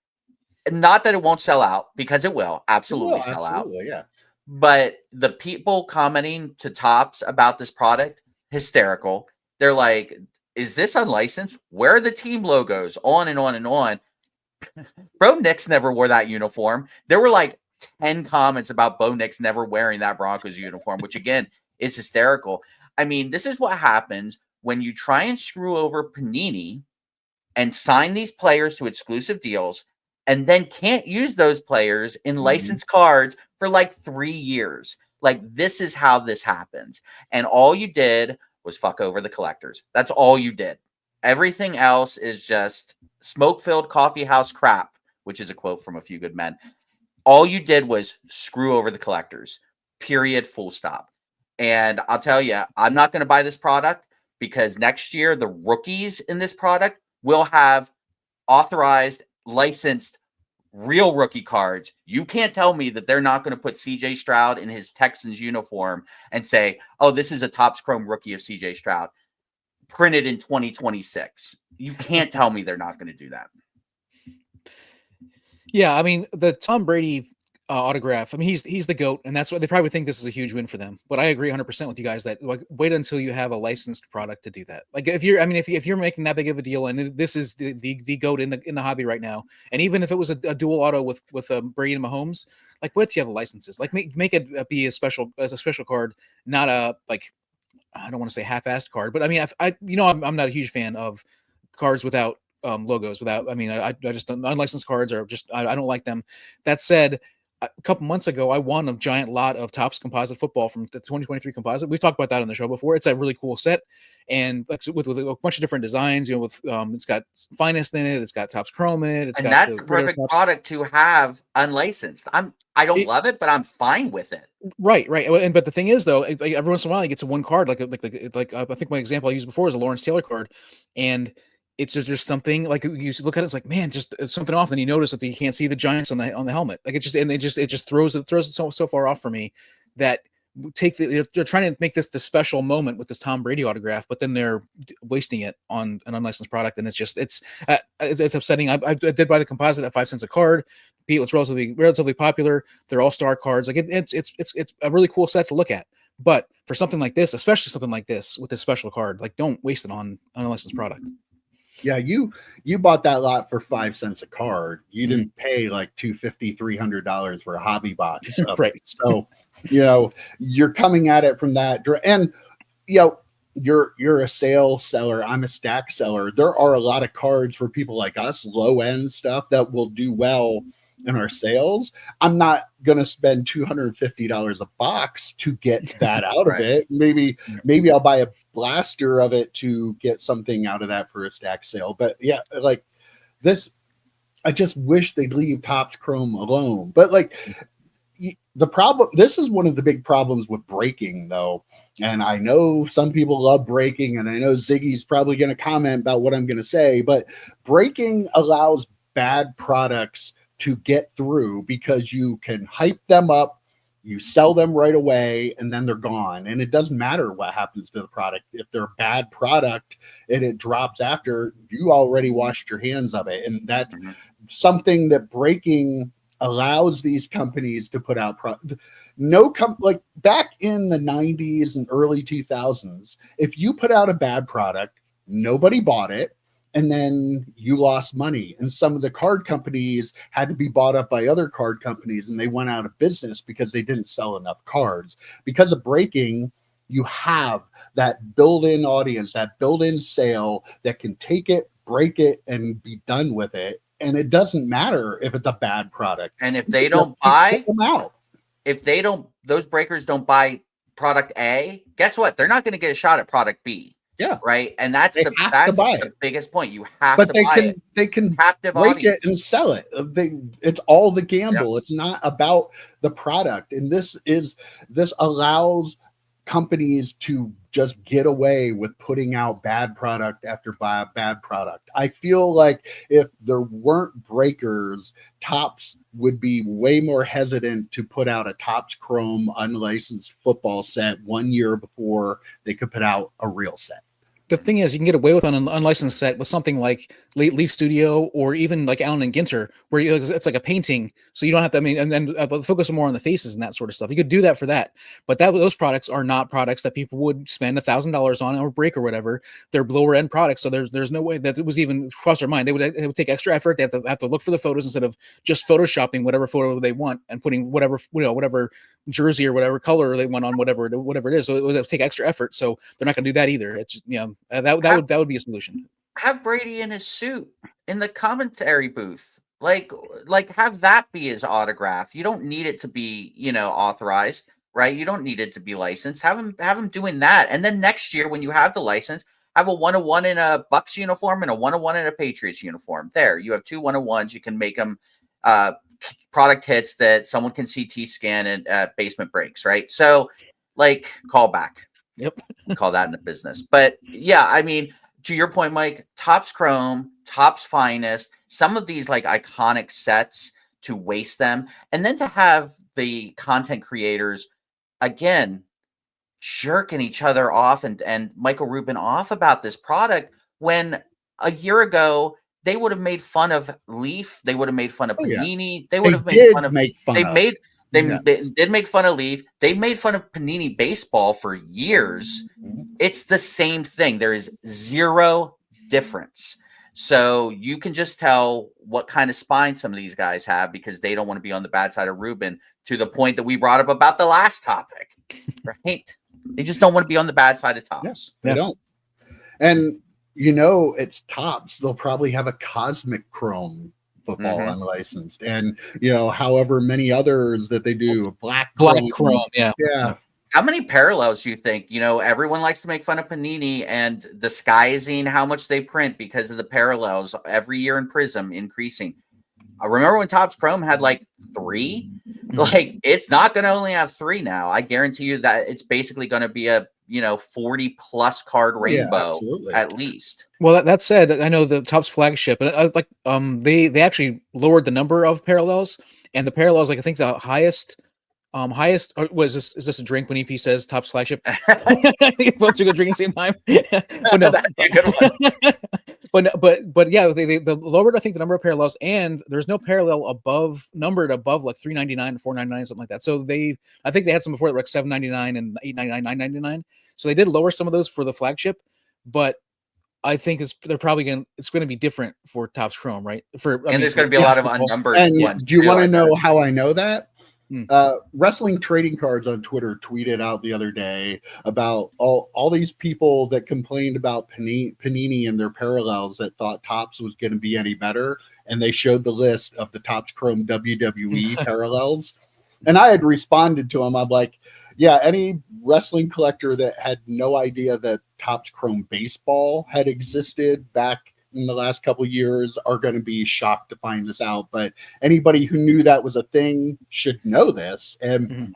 not that it won't sell out, because it will absolutely sell out. Yeah. But the people commenting to Topps about this product, hysterical. They're like, is this unlicensed? Where are the team logos? On and on and on. Bo Nix never wore that uniform. There were like 10 comments about Bo Nix never wearing that Broncos uniform, which again is hysterical. I mean, this is what happens when you try and screw over Panini and sign these players to exclusive deals and then can't use those players in licensed cards for like 3 years. Like, this is how this happens. And all you did was fuck over the collectors. That's all you did. Everything else is just smoke-filled coffee house crap, which is a quote from A Few Good Men. All you did was screw over the collectors. Period. Full stop. And I'll tell you, I'm not going to buy this product because next year the rookies in this product will have authorized, licensed, real rookie cards. You can't tell me that they're not going to put CJ Stroud in his Texans uniform and say, oh, this is a Topps Chrome rookie of CJ Stroud printed in 2026. You can't tell me they're not going to do that. Yeah, I mean, the Tom Brady autograph, I mean, he's the GOAT, and that's what they probably think this is a huge win for them. But I agree 100% with you guys that, like, wait until you have a licensed product to do that. Like, if you're making that big of a deal, and this is the GOAT in the hobby right now, and even if it was a dual auto with Brady and Mahomes, like, what do you have licenses? Like, make it be a special card, not a, like, I don't want to say half-assed card, but I mean, I'm not a huge fan of cards without logos. I just don't, unlicensed cards are just, I don't like them. That said, a couple months ago, I won a giant lot of Topps composite football from the 2023 composite. We've talked about that on the show before. It's a really cool set, and like with a bunch of different designs. With it's got Finest in it. It's got Topps Chrome in it. That's the perfect product to have unlicensed. I don't love it, but I'm fine with it. Right. And but the thing is, though, like, every once in a while, he gets a one card. Like I think my example I used before is a Lawrence Taylor card, and it's just something like you look at it, it's like, man, just it's something off. And you notice that you can't see the Giants on the helmet. Like, it just throws it so far off for me that they're trying to make this the special moment with this Tom Brady autograph, but then they're wasting it on an unlicensed product, and it's upsetting. I did buy the composite at 5 cents a card. It's relatively popular. They're all-star cards. Like, it's a really cool set to look at. But for something like this, especially something like this with this special card, like, don't waste it on an unlicensed product. Yeah, you bought that lot for 5 cents a card. You didn't pay like $250, $300 for a hobby box. Right. So, you're coming at it from that. And, you're a sale seller. I'm a stack seller. There are a lot of cards for people like us, low end stuff, that will do well in our sales. I'm not going to spend $250 a box to get that out Right. of it. Maybe I'll buy a blaster of it to get something out of that for a stack sale. But yeah, like this, I just wish they'd leave Topps Chrome alone. But like, the problem, this is one of the big problems with breaking, though. And I know some people love breaking, and I know Ziggy's probably going to comment about what I'm going to say, but breaking allows bad products to get through because you can hype them up, you sell them right away, and then they're gone. And it doesn't matter what happens to the product. If they're a bad product and it drops after, you already washed your hands of it. And that's something that breaking allows these companies to put out like back in the 90s and early 2000s, if you put out a bad product, nobody bought it, and then you lost money. And some of the card companies had to be bought up by other card companies, and they went out of business because they didn't sell enough cards. Because of breaking, you have that built-in audience, that built-in sale that can take it, break it, and be done with it. And it doesn't matter if it's a bad product. And if they don't buy them out, those breakers don't buy product A, guess what? They're not going to get a shot at product B. Yeah. Right. And that's the biggest point. You have to buy it. They can captive break audience. it and sell it. It's all the gamble. Yep. It's not about the product. And this allows companies to just get away with putting out bad product after bad product. I feel like if there weren't breakers, Topps would be way more hesitant to put out a Topps Chrome unlicensed football set 1 year before they could put out a real set. the thing is, you can get away with an unlicensed set with something like Leaf Studio or even like Allen and Ginter, where it's like a painting, so you don't have to. I mean, and then focus more on the faces and that sort of stuff. You could do that for that, but those products are not products that people would spend $1,000 on or break or whatever. They're lower end products, so there's no way that it was even cross their mind. They would take extra effort. They have to look for the photos instead of just photoshopping whatever photo they want and putting whatever jersey or whatever color they want on whatever it is. So it would take extra effort. So they're not going to do that either. It's just, that would be a solution. Have Brady in his suit in the commentary booth, like have that be his autograph. You don't need it to be authorized, right? You don't need it to be licensed. Have him doing that, and then next year when you have the license, have a 101 in a Bucks uniform and a 101 in a Patriots uniform. There, you have 2 101s. You can make them product hits that someone can CT scan at basement breaks, right? So, call back. Yep. Call that in the business. But yeah, I mean, to your point, Mike, Topps Chrome, Topps Finest, some of these iconic sets, to waste them, and then to have the content creators again jerking each other off and Michael Rubin off about this product when a year ago they would have made fun of Leaf, they would have made fun of Panini, they would have made fun of They did make fun of Leaf. They made fun of Panini Baseball for years. It's the same thing. There is zero difference. So you can just tell what kind of spine some of these guys have because they don't want to be on the bad side of Rubin, to the point that we brought up about the last topic, right? They just don't want to be on the bad side of Topps. Yes, they don't. And, it's Topps. They'll probably have a Cosmic Chrome football unlicensed, and however many others that they do, black chrome. Yeah. How many parallels do you think? Everyone likes to make fun of Panini and disguising how much they print because of the parallels every year in Prism increasing. I remember when Topps Chrome had 3. It's not going to only have 3 now. I guarantee you that it's basically going to be a 40 plus card rainbow at least. Well, that said, I know the Topps flagship, and they actually lowered the number of parallels, and the parallels, I think the highest was this. Is this a drink when EP says Topps flagship? Both are going to drink at the same time. But no, that'd be a good one. but yeah, they lowered, I think, the number of parallels, and there's no parallel numbered above 399, 499, something like that. So I think they had some before that were $799 and $899, $999. So they did lower some of those for the flagship, but I think it's going to be different for Topps Chrome, right? There's going to be a lot of unnumbered ones. Do you want to know how I know that? Wrestling Trading Cards on Twitter tweeted out the other day about all these people that complained about Panini and their parallels that thought Topps was going to be any better, and they showed the list of the Topps Chrome WWE parallels, and I had responded to them. I'm like, yeah, any wrestling collector that had no idea that Topps Chrome Baseball had existed back in the last couple of years are going to be shocked to find this out, but anybody who knew that was a thing should know this. And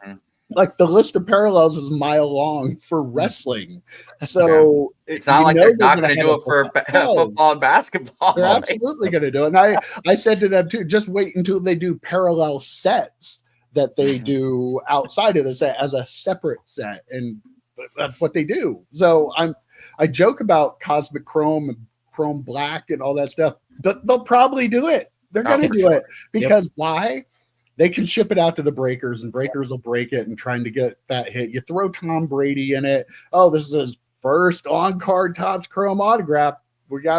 the list of parallels is a mile long for wrestling, so it's not like they're not going to do it for football and basketball. They're absolutely going to do it. And I said to them too, just wait until they do parallel sets that they do outside of the set as a separate set, and that's what they do. So I joke about Cosmic Chrome and Chrome Black and all that stuff. They'll probably do it. They're going to do it because why? They can ship it out to the breakers, and breakers will break it and trying to get that hit. You throw Tom Brady in it. Oh, this is his first on-card Topps Chrome autograph.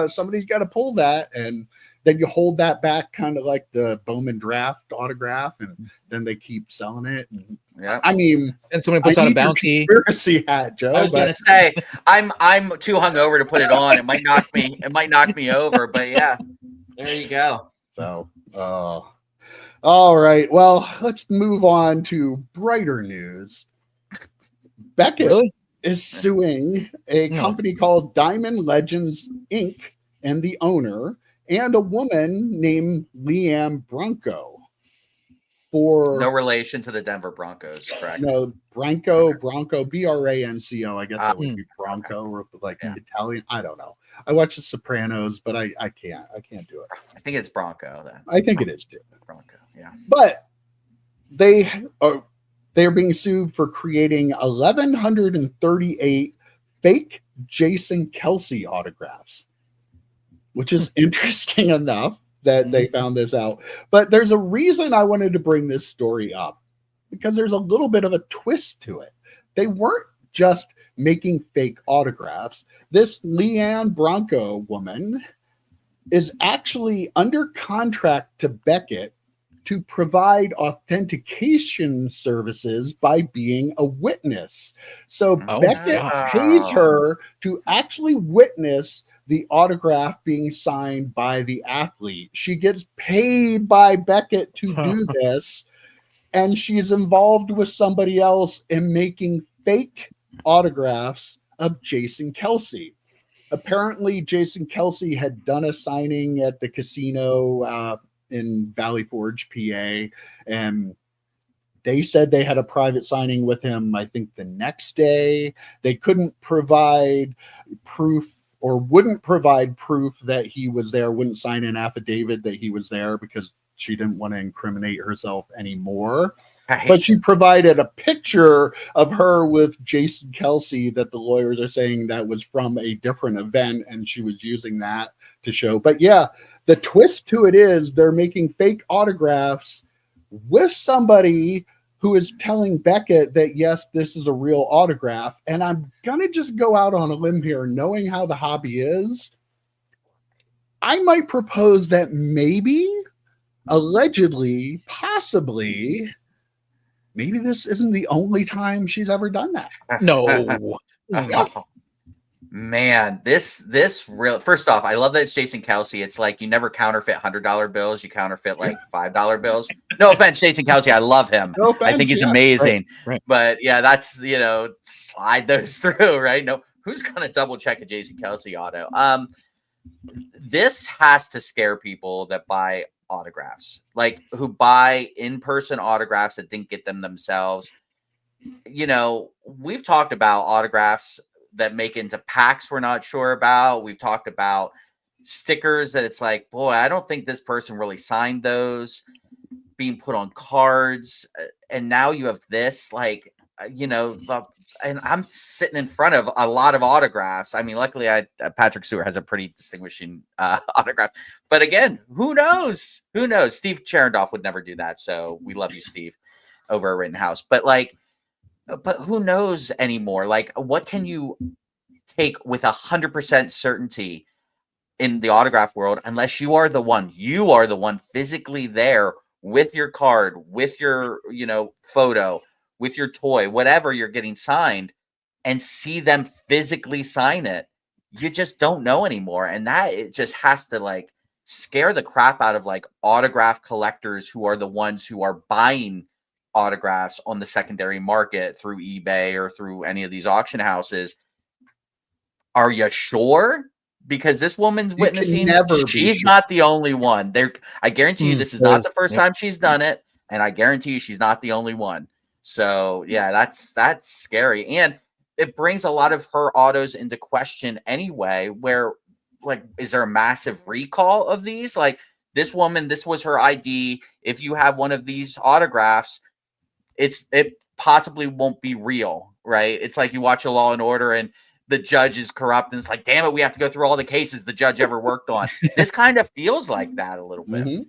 Somebody's got to pull that, and then you hold that back, kind of like the Bowman draft autograph, and then they keep selling it. And, I mean, and somebody puts out a bounty. Conspiracy hat, Joe. I was going to say, I'm too hungover to put it on. It might knock me over, but yeah, there you go. So, all right. Well, let's move on to brighter news. Beckett is suing a company called Diamond Legends Inc. and the owner, and a woman named Leanne Bronco for no relation to the Denver Broncos, correct? No, Bronco, Branco, I guess that would be Bronco, or Italian. I don't know. I watch The Sopranos, but I can't do it. I think it's Bronco then. I think it is too. Bronco, yeah. But they are being sued for creating 1,138 fake Jason Kelsey autographs, which is interesting enough that they found this out. But there's a reason I wanted to bring this story up, because there's a little bit of a twist to it. They weren't just making fake autographs. This Leanne Bronco woman is actually under contract to Beckett to provide authentication services by being a witness. So Beckett pays her to actually witness the autograph being signed by the athlete. She gets paid by Beckett to do this, and she's involved with somebody else in making fake autographs of Jason Kelsey. Apparently, Jason Kelsey had done a signing at the casino in Valley Forge, PA, and they said they had a private signing with him, I think, the next day. They couldn't provide proof, or wouldn't provide proof that he was there, wouldn't sign an affidavit that he was there, because she didn't want to incriminate herself anymore. But she provided a picture of her with Jason Kelsey that the lawyers are saying that was from a different event, and she was using that to show. But yeah, the twist to it is they're making fake autographs with somebody who is telling Beckett that, yes, this is a real autograph. And I'm going to just go out on a limb here, knowing how the hobby is. I might propose that maybe, allegedly, possibly, maybe this isn't the only time she's ever done that. No. Man, this real, first off, I love that it's Jason Kelsey. It's like you never counterfeit $100 bills, you counterfeit like $5 bills. No offense, Jason Kelsey, I love him. No offense, I think he's amazing. Right. But yeah, that's, slide those through, right? No, who's gonna double check a Jason Kelsey auto? This has to scare people that buy autographs, like who buy in-person autographs that didn't get them themselves. We've talked about autographs that make into packs we're not sure about. We've talked about stickers that it's like, boy, I don't think this person really signed those, being put on cards. And now you have this, and I'm sitting in front of a lot of autographs. I mean, luckily Patrick Stewart has a pretty distinguishing autograph, but again, who knows? Steve Cherndorf would never do that. So we love you, Steve, over at Rittenhouse. But who knows anymore? Like, what can you take with 100% certainty in the autograph world, unless you are the one physically there with your card, with your, photo, with your toy, whatever you're getting signed, and see them physically sign it. You just don't know anymore. And that, it just has to scare the crap out of autograph collectors who are the ones who are buying autographs on the secondary market through eBay or through any of these auction houses. Are you sure? Because this woman's witnessing, she's not the only one. I guarantee you this is not the first time she's done it, and I guarantee you she's not the only one. So yeah, that's scary. And it brings a lot of her autos into question anyway, where is there a massive recall of these? This woman, this was her ID. If you have one of these autographs, it possibly won't be real, right? It's like you watch a Law and Order and the judge is corrupt, and it's like, damn it, we have to go through all the cases the judge ever worked on. This kind of feels like that a little bit. Mm-hmm.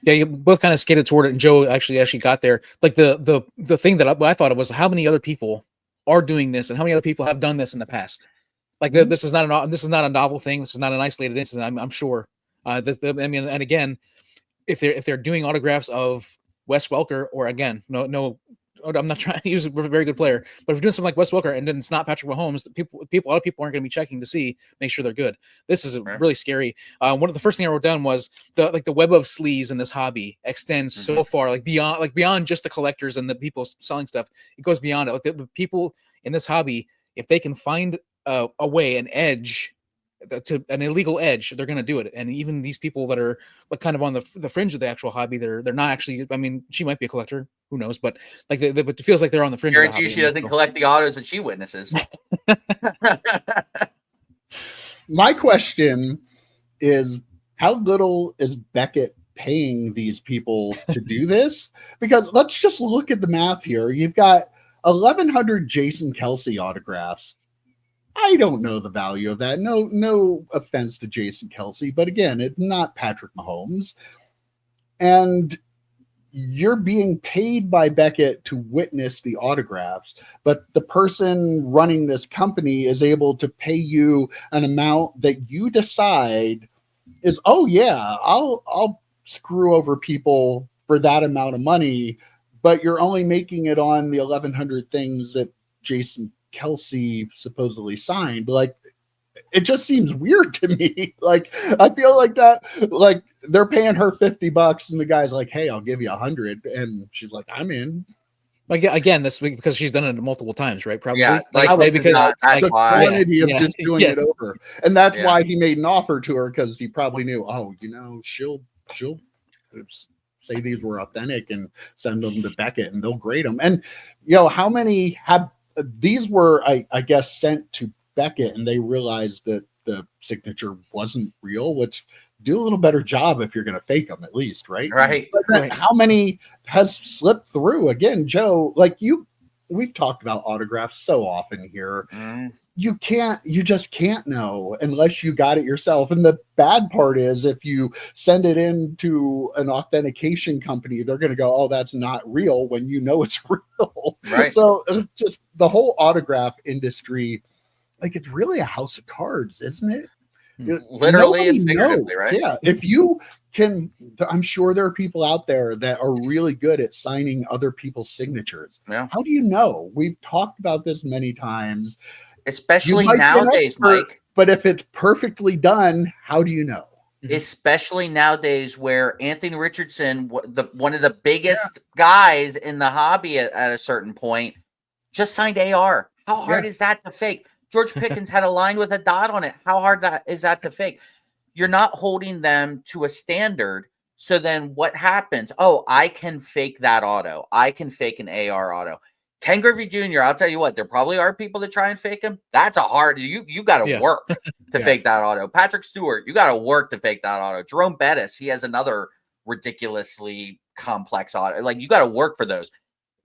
Yeah, you both kind of skated toward it, and Joe actually got there. Like the thing that I thought of was how many other people are doing this, and how many other people have done this in the past. This is not a novel thing. This is not an isolated incident. I'm sure. And again, if they're doing autographs of Wes Welker, or again, no, I'm not trying to use a very good player, but if you're doing something like Wes Welker and then it's not Patrick Mahomes, a lot of people aren't going to be checking to make sure they're good. This is really scary. One of the first thing I wrote down was the web of sleaze in this hobby extends so far, beyond just the collectors and the people selling stuff. It goes beyond it. The people in this hobby, if they can find a way, an edge, to an illegal edge, they're going to do it. And even these people that are kind of on the fringe of the actual hobby, they're not actually. I mean, she might be a collector, who knows? But but it feels like they're on the fringe. Guarantee you she doesn't collect the autos that she witnesses. My question is, how little is Beckett paying these people to do this? Because let's just look at the math here. You've got 1,100 Jason Kelsey autographs. I don't know the value of that. No offense to Jason Kelsey, but again, it's not Patrick Mahomes. And you're being paid by Beckett to witness the autographs, but the person running this company is able to pay you an amount that you decide is, oh yeah, I'll screw over people for that amount of money, but you're only making it on the 1,100 things that Jason Kelsey supposedly signed. Like, it just seems weird to me. Like, I feel like that, like they're paying her $50 and the guy's like, hey, I'll give you 100. And she's like, I'm in. Like, again, that's because she's done it multiple times, right? Probably. Yeah, because the quantity of yeah. just doing Yes. it over. And that's why he made an offer to her, because he probably knew, oh, you know, she'll say these were authentic and send them to Beckett and they'll grade them. And, you know, how many have these were, I guess, sent to Beckett and they realized that the signature wasn't real, which do a little better job if you're going to fake them, at least, right? Right. How many has slipped through? Again, Joe, like we've talked about autographs so often here. You just can't know unless you got it yourself. And the bad part is, if you send it in to an authentication company, they're going to go, oh, that's not real, when you know it's real. Right. So just the whole autograph industry, like, it's really a house of cards, isn't it? Literally and figuratively, right? Yeah. If you can, I'm sure there are people out there that are really good at signing other people's signatures. Yeah. How do you know? We've talked about this many times. Especially nowadays, Mike. But if it's perfectly done, how do you know? Especially nowadays, where Anthony Richardson, one of the biggest guys in the hobby at a certain point, just signed AR. How hard is that to fake? George Pickens had a line with a dot on it. How hard is that to fake? You're not holding them to a standard. So then what happens? Oh, I can fake that auto. I can fake an AR auto. Ken Griffey Jr., I'll tell you what, there probably are people that try and fake him. That's a hard, you got to work to fake that auto. Patrick Stewart, you got to work to fake that auto. Jerome Bettis, he has another ridiculously complex auto. Like, you got to work for those.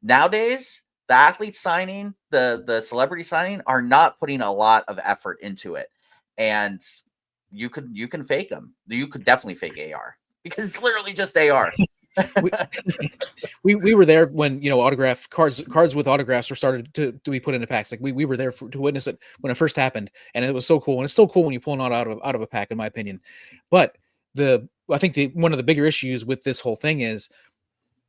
Nowadays, the athletes signing, the celebrity signing are not putting a lot of effort into it. And you can fake them. You could definitely fake AR because it's literally just AR. we were there when, you know, autograph cards with autographs were started to be put into packs. Like, we were there to witness it when it first happened, and it was so cool. And it's still cool when you pull an auto out of a pack, in my opinion. But I think one of the bigger issues with this whole thing is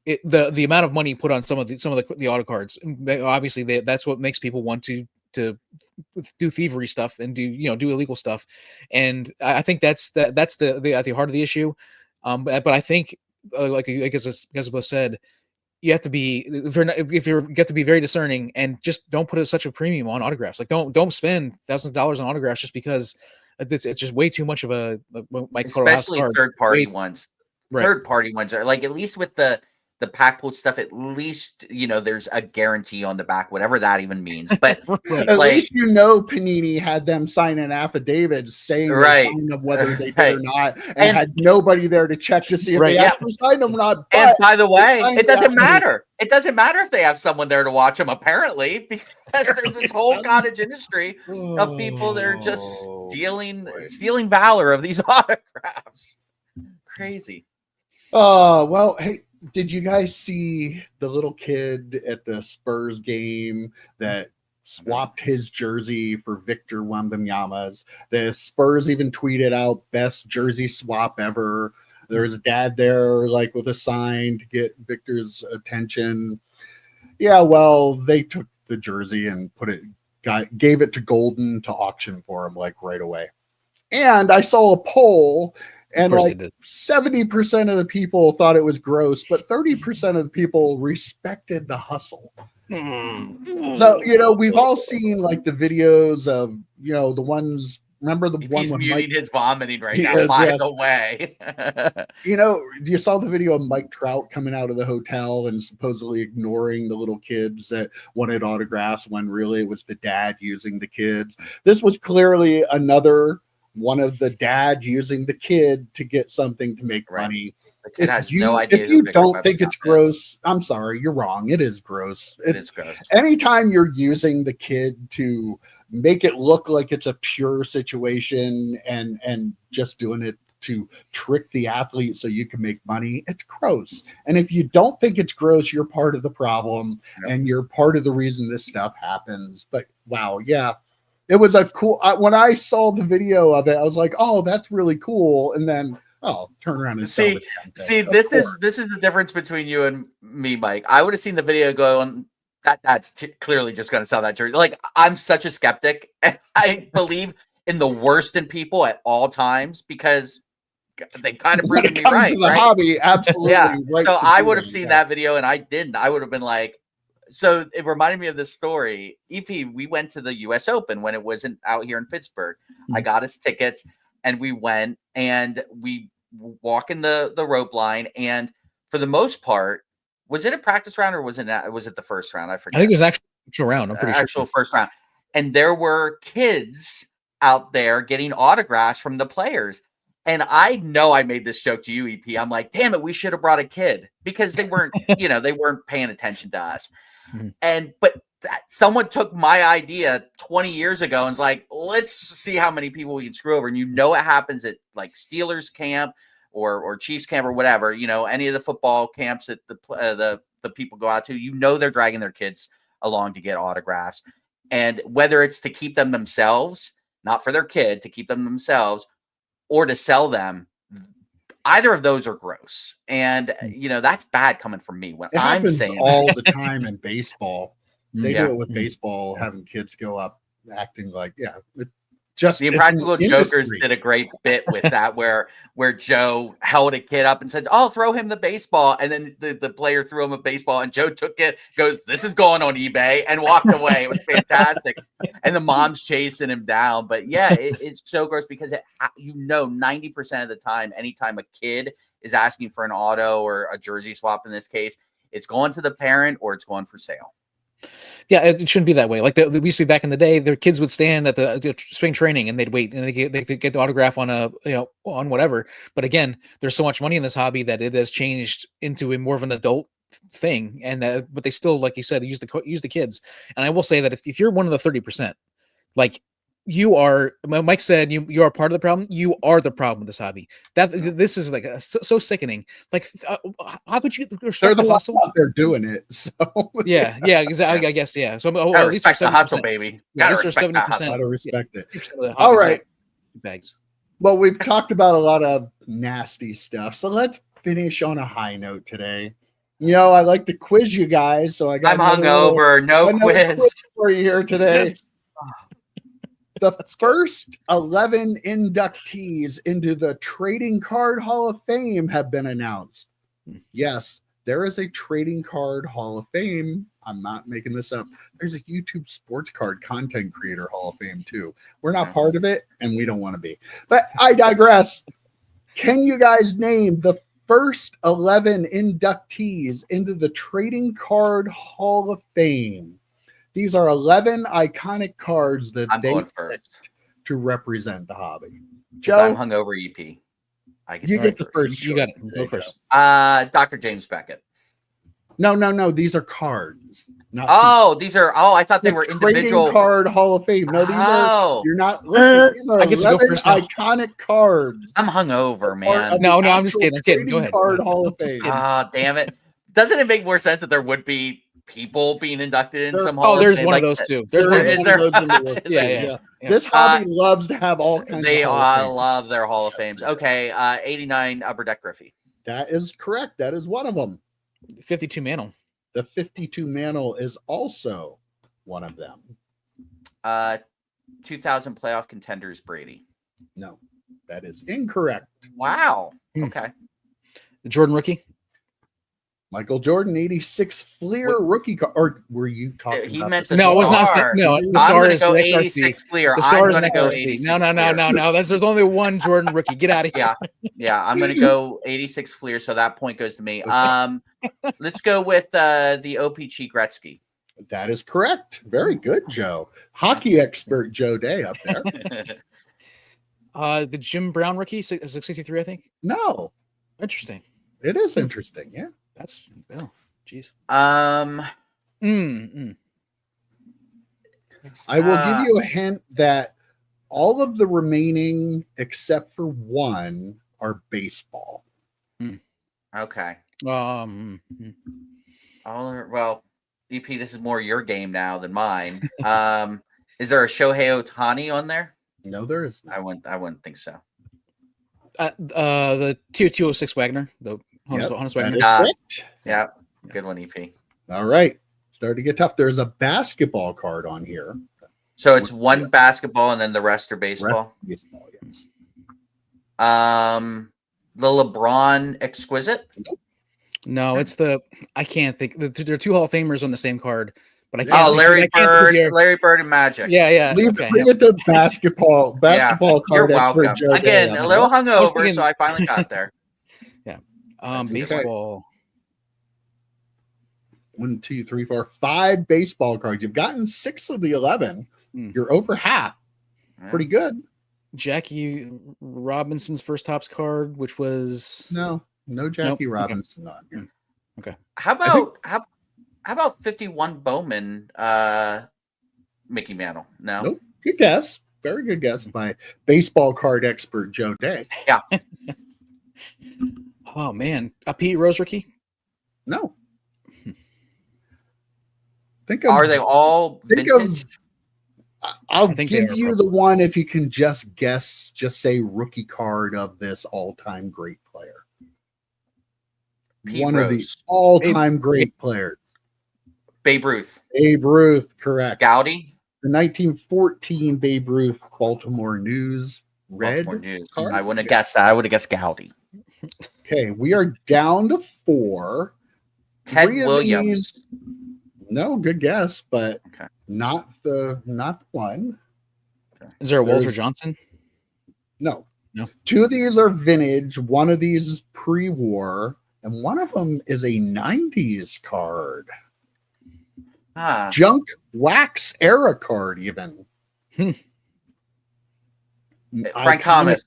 the amount of money put on some of the auto cards. Obviously, that's what makes people want to do thievery stuff and do illegal stuff. And I think that's at the heart of the issue. But I think, like I guess Isabel said, you have to be, if you get to be very discerning, and just don't put such a premium on autographs. Like, don't spend thousands of dollars on autographs just because it's just way too much of a, especially third party ones. Right. Third party ones are like, at least with the pack pulled stuff, at least, you know, there's a guarantee on the back, whatever that even means. But at least, you know, Panini had them sign an affidavit saying of whether they did or not, and had nobody there to check to see if they actually signed them or not. But and by the way, it doesn't matter. It doesn't matter if they have someone there to watch them, apparently, because there's this whole cottage industry of people that are just stealing valor of these autographs. Crazy. Well, hey, did you guys see the little kid at the Spurs game that swapped his jersey for Victor Wembanyama's? The Spurs even tweeted out best jersey swap ever. There was a dad there, like, with a sign to get Victor's attention. Yeah, well, they took the jersey and gave it to Golden to auction for him, like, right away. And I saw a poll, and like 70% of the people thought it was gross, but 30% of the people respected the hustle. So, you know, we've all seen, like, the videos of, you know, the ones. Remember the one he's with muting his vomiting right now, by the way. You know, you saw the video of Mike Trout coming out of the hotel and supposedly ignoring the little kids that wanted autographs, when really it was the dad using the kids. This was clearly another one of the dad using the kid to get something to make money. The kid has no If idea. you don't think it's gross, I'm sorry, you're wrong. It is gross. It is gross. Anytime you're using the kid to make it look like it's a pure situation and just doing it to trick the athlete so you can make money, it's gross. And if you don't think it's gross, you're part of the problem, and you're part of the reason this stuff happens. But wow, yeah. It was a cool. When I saw the video of it, I was like, "Oh, that's really cool." And then, turn around and see. This is the difference between you and me, Mike. I would have seen the video going, that's clearly just going to sell that jersey. Like, I'm such a skeptic, and I believe in the worst in people at all times because they kind of proven me right. To the hobby, absolutely. Yeah. Right, so I would have seen that video, and I didn't. I would have been like. So it reminded me of this story. EP, we went to the US Open when it wasn't out here in Pittsburgh. I got us tickets and we went and we walk in the rope line. And for the most part, was it a practice round or was it the first round? I forget. I think it was actual round. I'm pretty sure. Actual first round. And there were kids out there getting autographs from the players. And I know I made this joke to you, EP. I'm like, damn it, we should have brought a kid because they weren't, they weren't paying attention to us. But someone took my idea 20 years ago and was like, let's see how many people we can screw over. And it happens at like Steelers camp or Chiefs camp or whatever, any of the football camps that the people go out to, they're dragging their kids along to get autographs. And whether it's to keep them themselves, not for their kid, to keep them themselves or to sell them, either of those are gross. And, that's bad coming from me when I'm saying all the time in baseball. They do it with baseball, having kids go up acting like, just the Impractical Jokers did a great bit with that where Joe held a kid up and said, "Oh, throw him the baseball." And then the player threw him a baseball and Joe took it, goes, "This is going on eBay," and walked away. It was fantastic. And the mom's chasing him down. But yeah, it's so gross because 90% of the time, anytime a kid is asking for an auto or a jersey swap in this case, it's going to the parent or it's going for sale. Yeah, it shouldn't be that way. Like we used to be back in the day, their kids would stand at the spring training and they'd wait and they could get the autograph on on whatever. But again, there's so much money in this hobby that it has changed into a more of an adult thing. And but they still, like you said, use the kids. And I will say that if you're one of the 30%, like you are, Mike said, you are part of the problem. You are the problem with this hobby. This is like so sickening. Like, how could you respect the hustle? They're doing it. So yeah, exactly. I guess yeah. So gotta respect the hustle, baby. Gotta respect the hustle. Gotta respect it. All right, bags. Well, we've talked about a lot of nasty stuff, so let's finish on a high note today. I like to quiz you guys, so I got. I'm hungover. No quiz for you here today. Yes. The first 11 inductees into the Trading Card Hall of Fame have been announced. Yes, there is a Trading Card Hall of Fame. I'm not making this up. There's a YouTube Sports Card Content Creator Hall of Fame, too. We're not part of it, and we don't want to be. But I digress. Can you guys name the first 11 inductees into the Trading Card Hall of Fame? These are 11 iconic cards that they picked to represent the hobby. Joe, I'm hungover EP. You get the first. You got it. Go first. Dr. James Beckett. No. These are cards. These are. Oh, I thought they were individual. Trading Card Hall of Fame. No, these are. You're not. These are I get to go first now. Iconic cards. I'm hungover, man. No, I'm just kidding. I'm kidding. Go ahead. Card Hall of Fame. Damn it! Doesn't it make more sense that there would be people being inducted in some hall? Oh, there's one of those too. There's one of those. Yeah. This hobby loves to have all kinds. They all love their Hall of Fames. Okay, 89 Upper Deck Griffey. That is correct. That is one of them. 52 Mantle. The 52 Mantle is also one of them. 2000 playoff contenders Brady. No, that is incorrect. Wow. Okay. The Jordan rookie. Michael Jordan, 86 Fleer rookie card. Or were you talking he about meant the No, it was not. No, the star is go the 86 Fleer. The star is going to go 86. No. There's only one Jordan rookie. Get out of here. Yeah. I'm going to go 86 Fleer, so that point goes to me. Let's go with the OPC Gretzky. That is correct. Very good, Joe. Hockey expert Joe Day up there. The Jim Brown rookie, 63, I think. No. Interesting. It is interesting. Yeah. That's jeez. I will give you a hint that all of the remaining, except for one, are baseball. Okay. Mm. Well, EP, this is more your game now than mine. Is there a Shohei Ohtani on there? No, there is not. I wouldn't think so. The tier 206 Wagner, the Honus Wagner. Yeah, good one, EP. All right, starting to get tough. There's a basketball card on here. So it's one basketball and then the rest are baseball. Baseball, yes. The LeBron Exquisite. No, it's I can't think. There are two Hall of Famers on the same card, but I can't. Oh, Larry Bird and Magic. Yeah. Bring it to basketball card. You're welcome. Again, a little hungover, so I finally got there. Yeah. Baseball. 1, 2, 3, 4, 5 baseball cards. You've gotten 6 of the 11. You're over half. Pretty good. Jackie Robinson's first Topps card, which was no Jackie Robinson on here. Okay. How about 51 Bowman Mickey Mantle? No. Nope. Good guess. Very good guess by baseball card expert Joe Day. Yeah. Oh man. A Pete Rose rookie? No. Are they all vintage? I'll give you the one if you can just guess, just say rookie card of this all-time great player. One of the all-time great players. Babe Ruth. Babe Ruth, correct. Gowdy? The 1914 Babe Ruth Baltimore News red card? I wouldn't have guessed that. I would have guessed Gowdy. Okay, we are down to 4. Ted Williams. No, good guess, but not the one. Is there a Walter Johnson? No. 2 of these are vintage. One of these is pre-war, and one of them is a 90s card. Junk wax era card, even. Frank Thomas.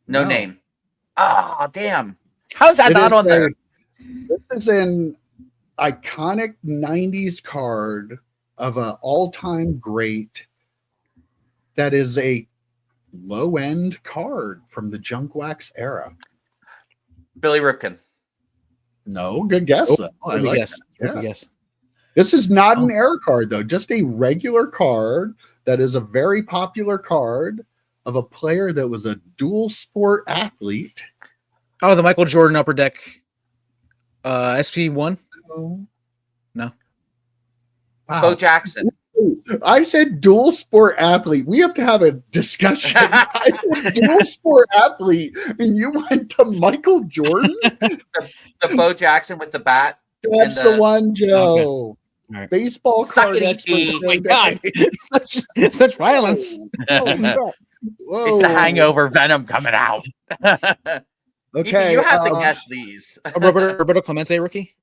No name. Ah, damn. How is that not on there? This is an iconic 90s card of an all-time great that is a low-end card from the junk wax era. Billy Ripken. No, good guess. Good guess. This is not an era card, though. Just a regular card that is a very popular card of a player that was a dual sport athlete. Oh, the Michael Jordan Upper Deck SP1? No. Wow. Bo Jackson. I said dual sport athlete. We have to have a discussion. I said dual sport athlete, and you went to Michael Jordan? the Bo Jackson with the bat. That's the one, Joe. Okay. Right. Baseball card. Oh my God. such violence. Whoa. It's the hangover venom coming out. Okay. You have to guess these. Roberto Clemente rookie?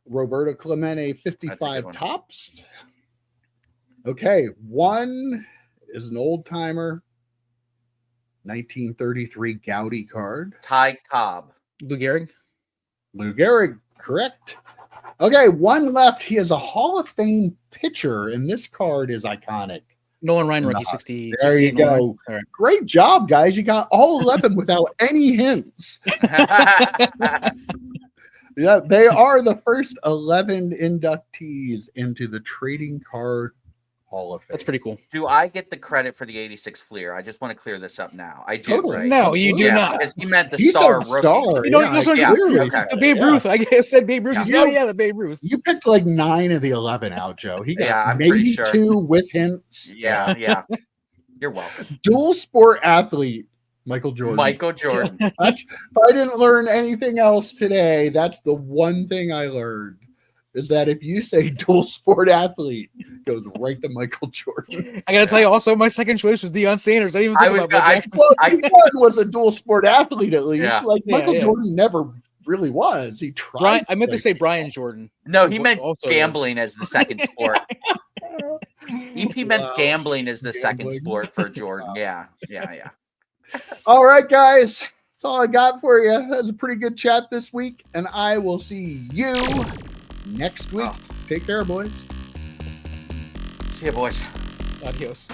Roberto Clemente, 55 tops. Okay. One is an old timer. 1933 Gowdy card. Ty Cobb. Lou Gehrig, correct. Okay, one left. He is a Hall of Fame pitcher, and this card is iconic. Nolan Ryan rookie, 60. There you go. Right. Great job, guys. You got all 11 without any hints. Yeah, they are the first 11 inductees into the Trading Card Hall of Fame. That's pretty cool. Do I get the credit for the 86 Fleer? I just want to clear this up now. I do, Totally. right? No, you do not. Because he meant the star rookie. You know, the Babe Ruth. I guess said Babe Ruth. Yeah. The Babe Ruth. You picked like 9 of the 11 out, Joe. He got I'm maybe pretty sure. 2 with hints. Yeah. You're welcome. Dual sport athlete, Michael Jordan. If I didn't learn anything else today, that's the one thing I learned. Is that if you say dual sport athlete, it goes right to Michael Jordan. I gotta tell you, also my second choice was Deion Sanders. I didn't even think about Deion was a dual sport athlete at least. Michael Jordan never really was. He tried. I meant to say Brian Jordan. No, he meant gambling as the second sport. EP meant gambling as the second sport for Jordan. Yeah. All right, guys. That's all I got for you. That was a pretty good chat this week, and I will see you next week. Take care, boys. See you, boys. Adios.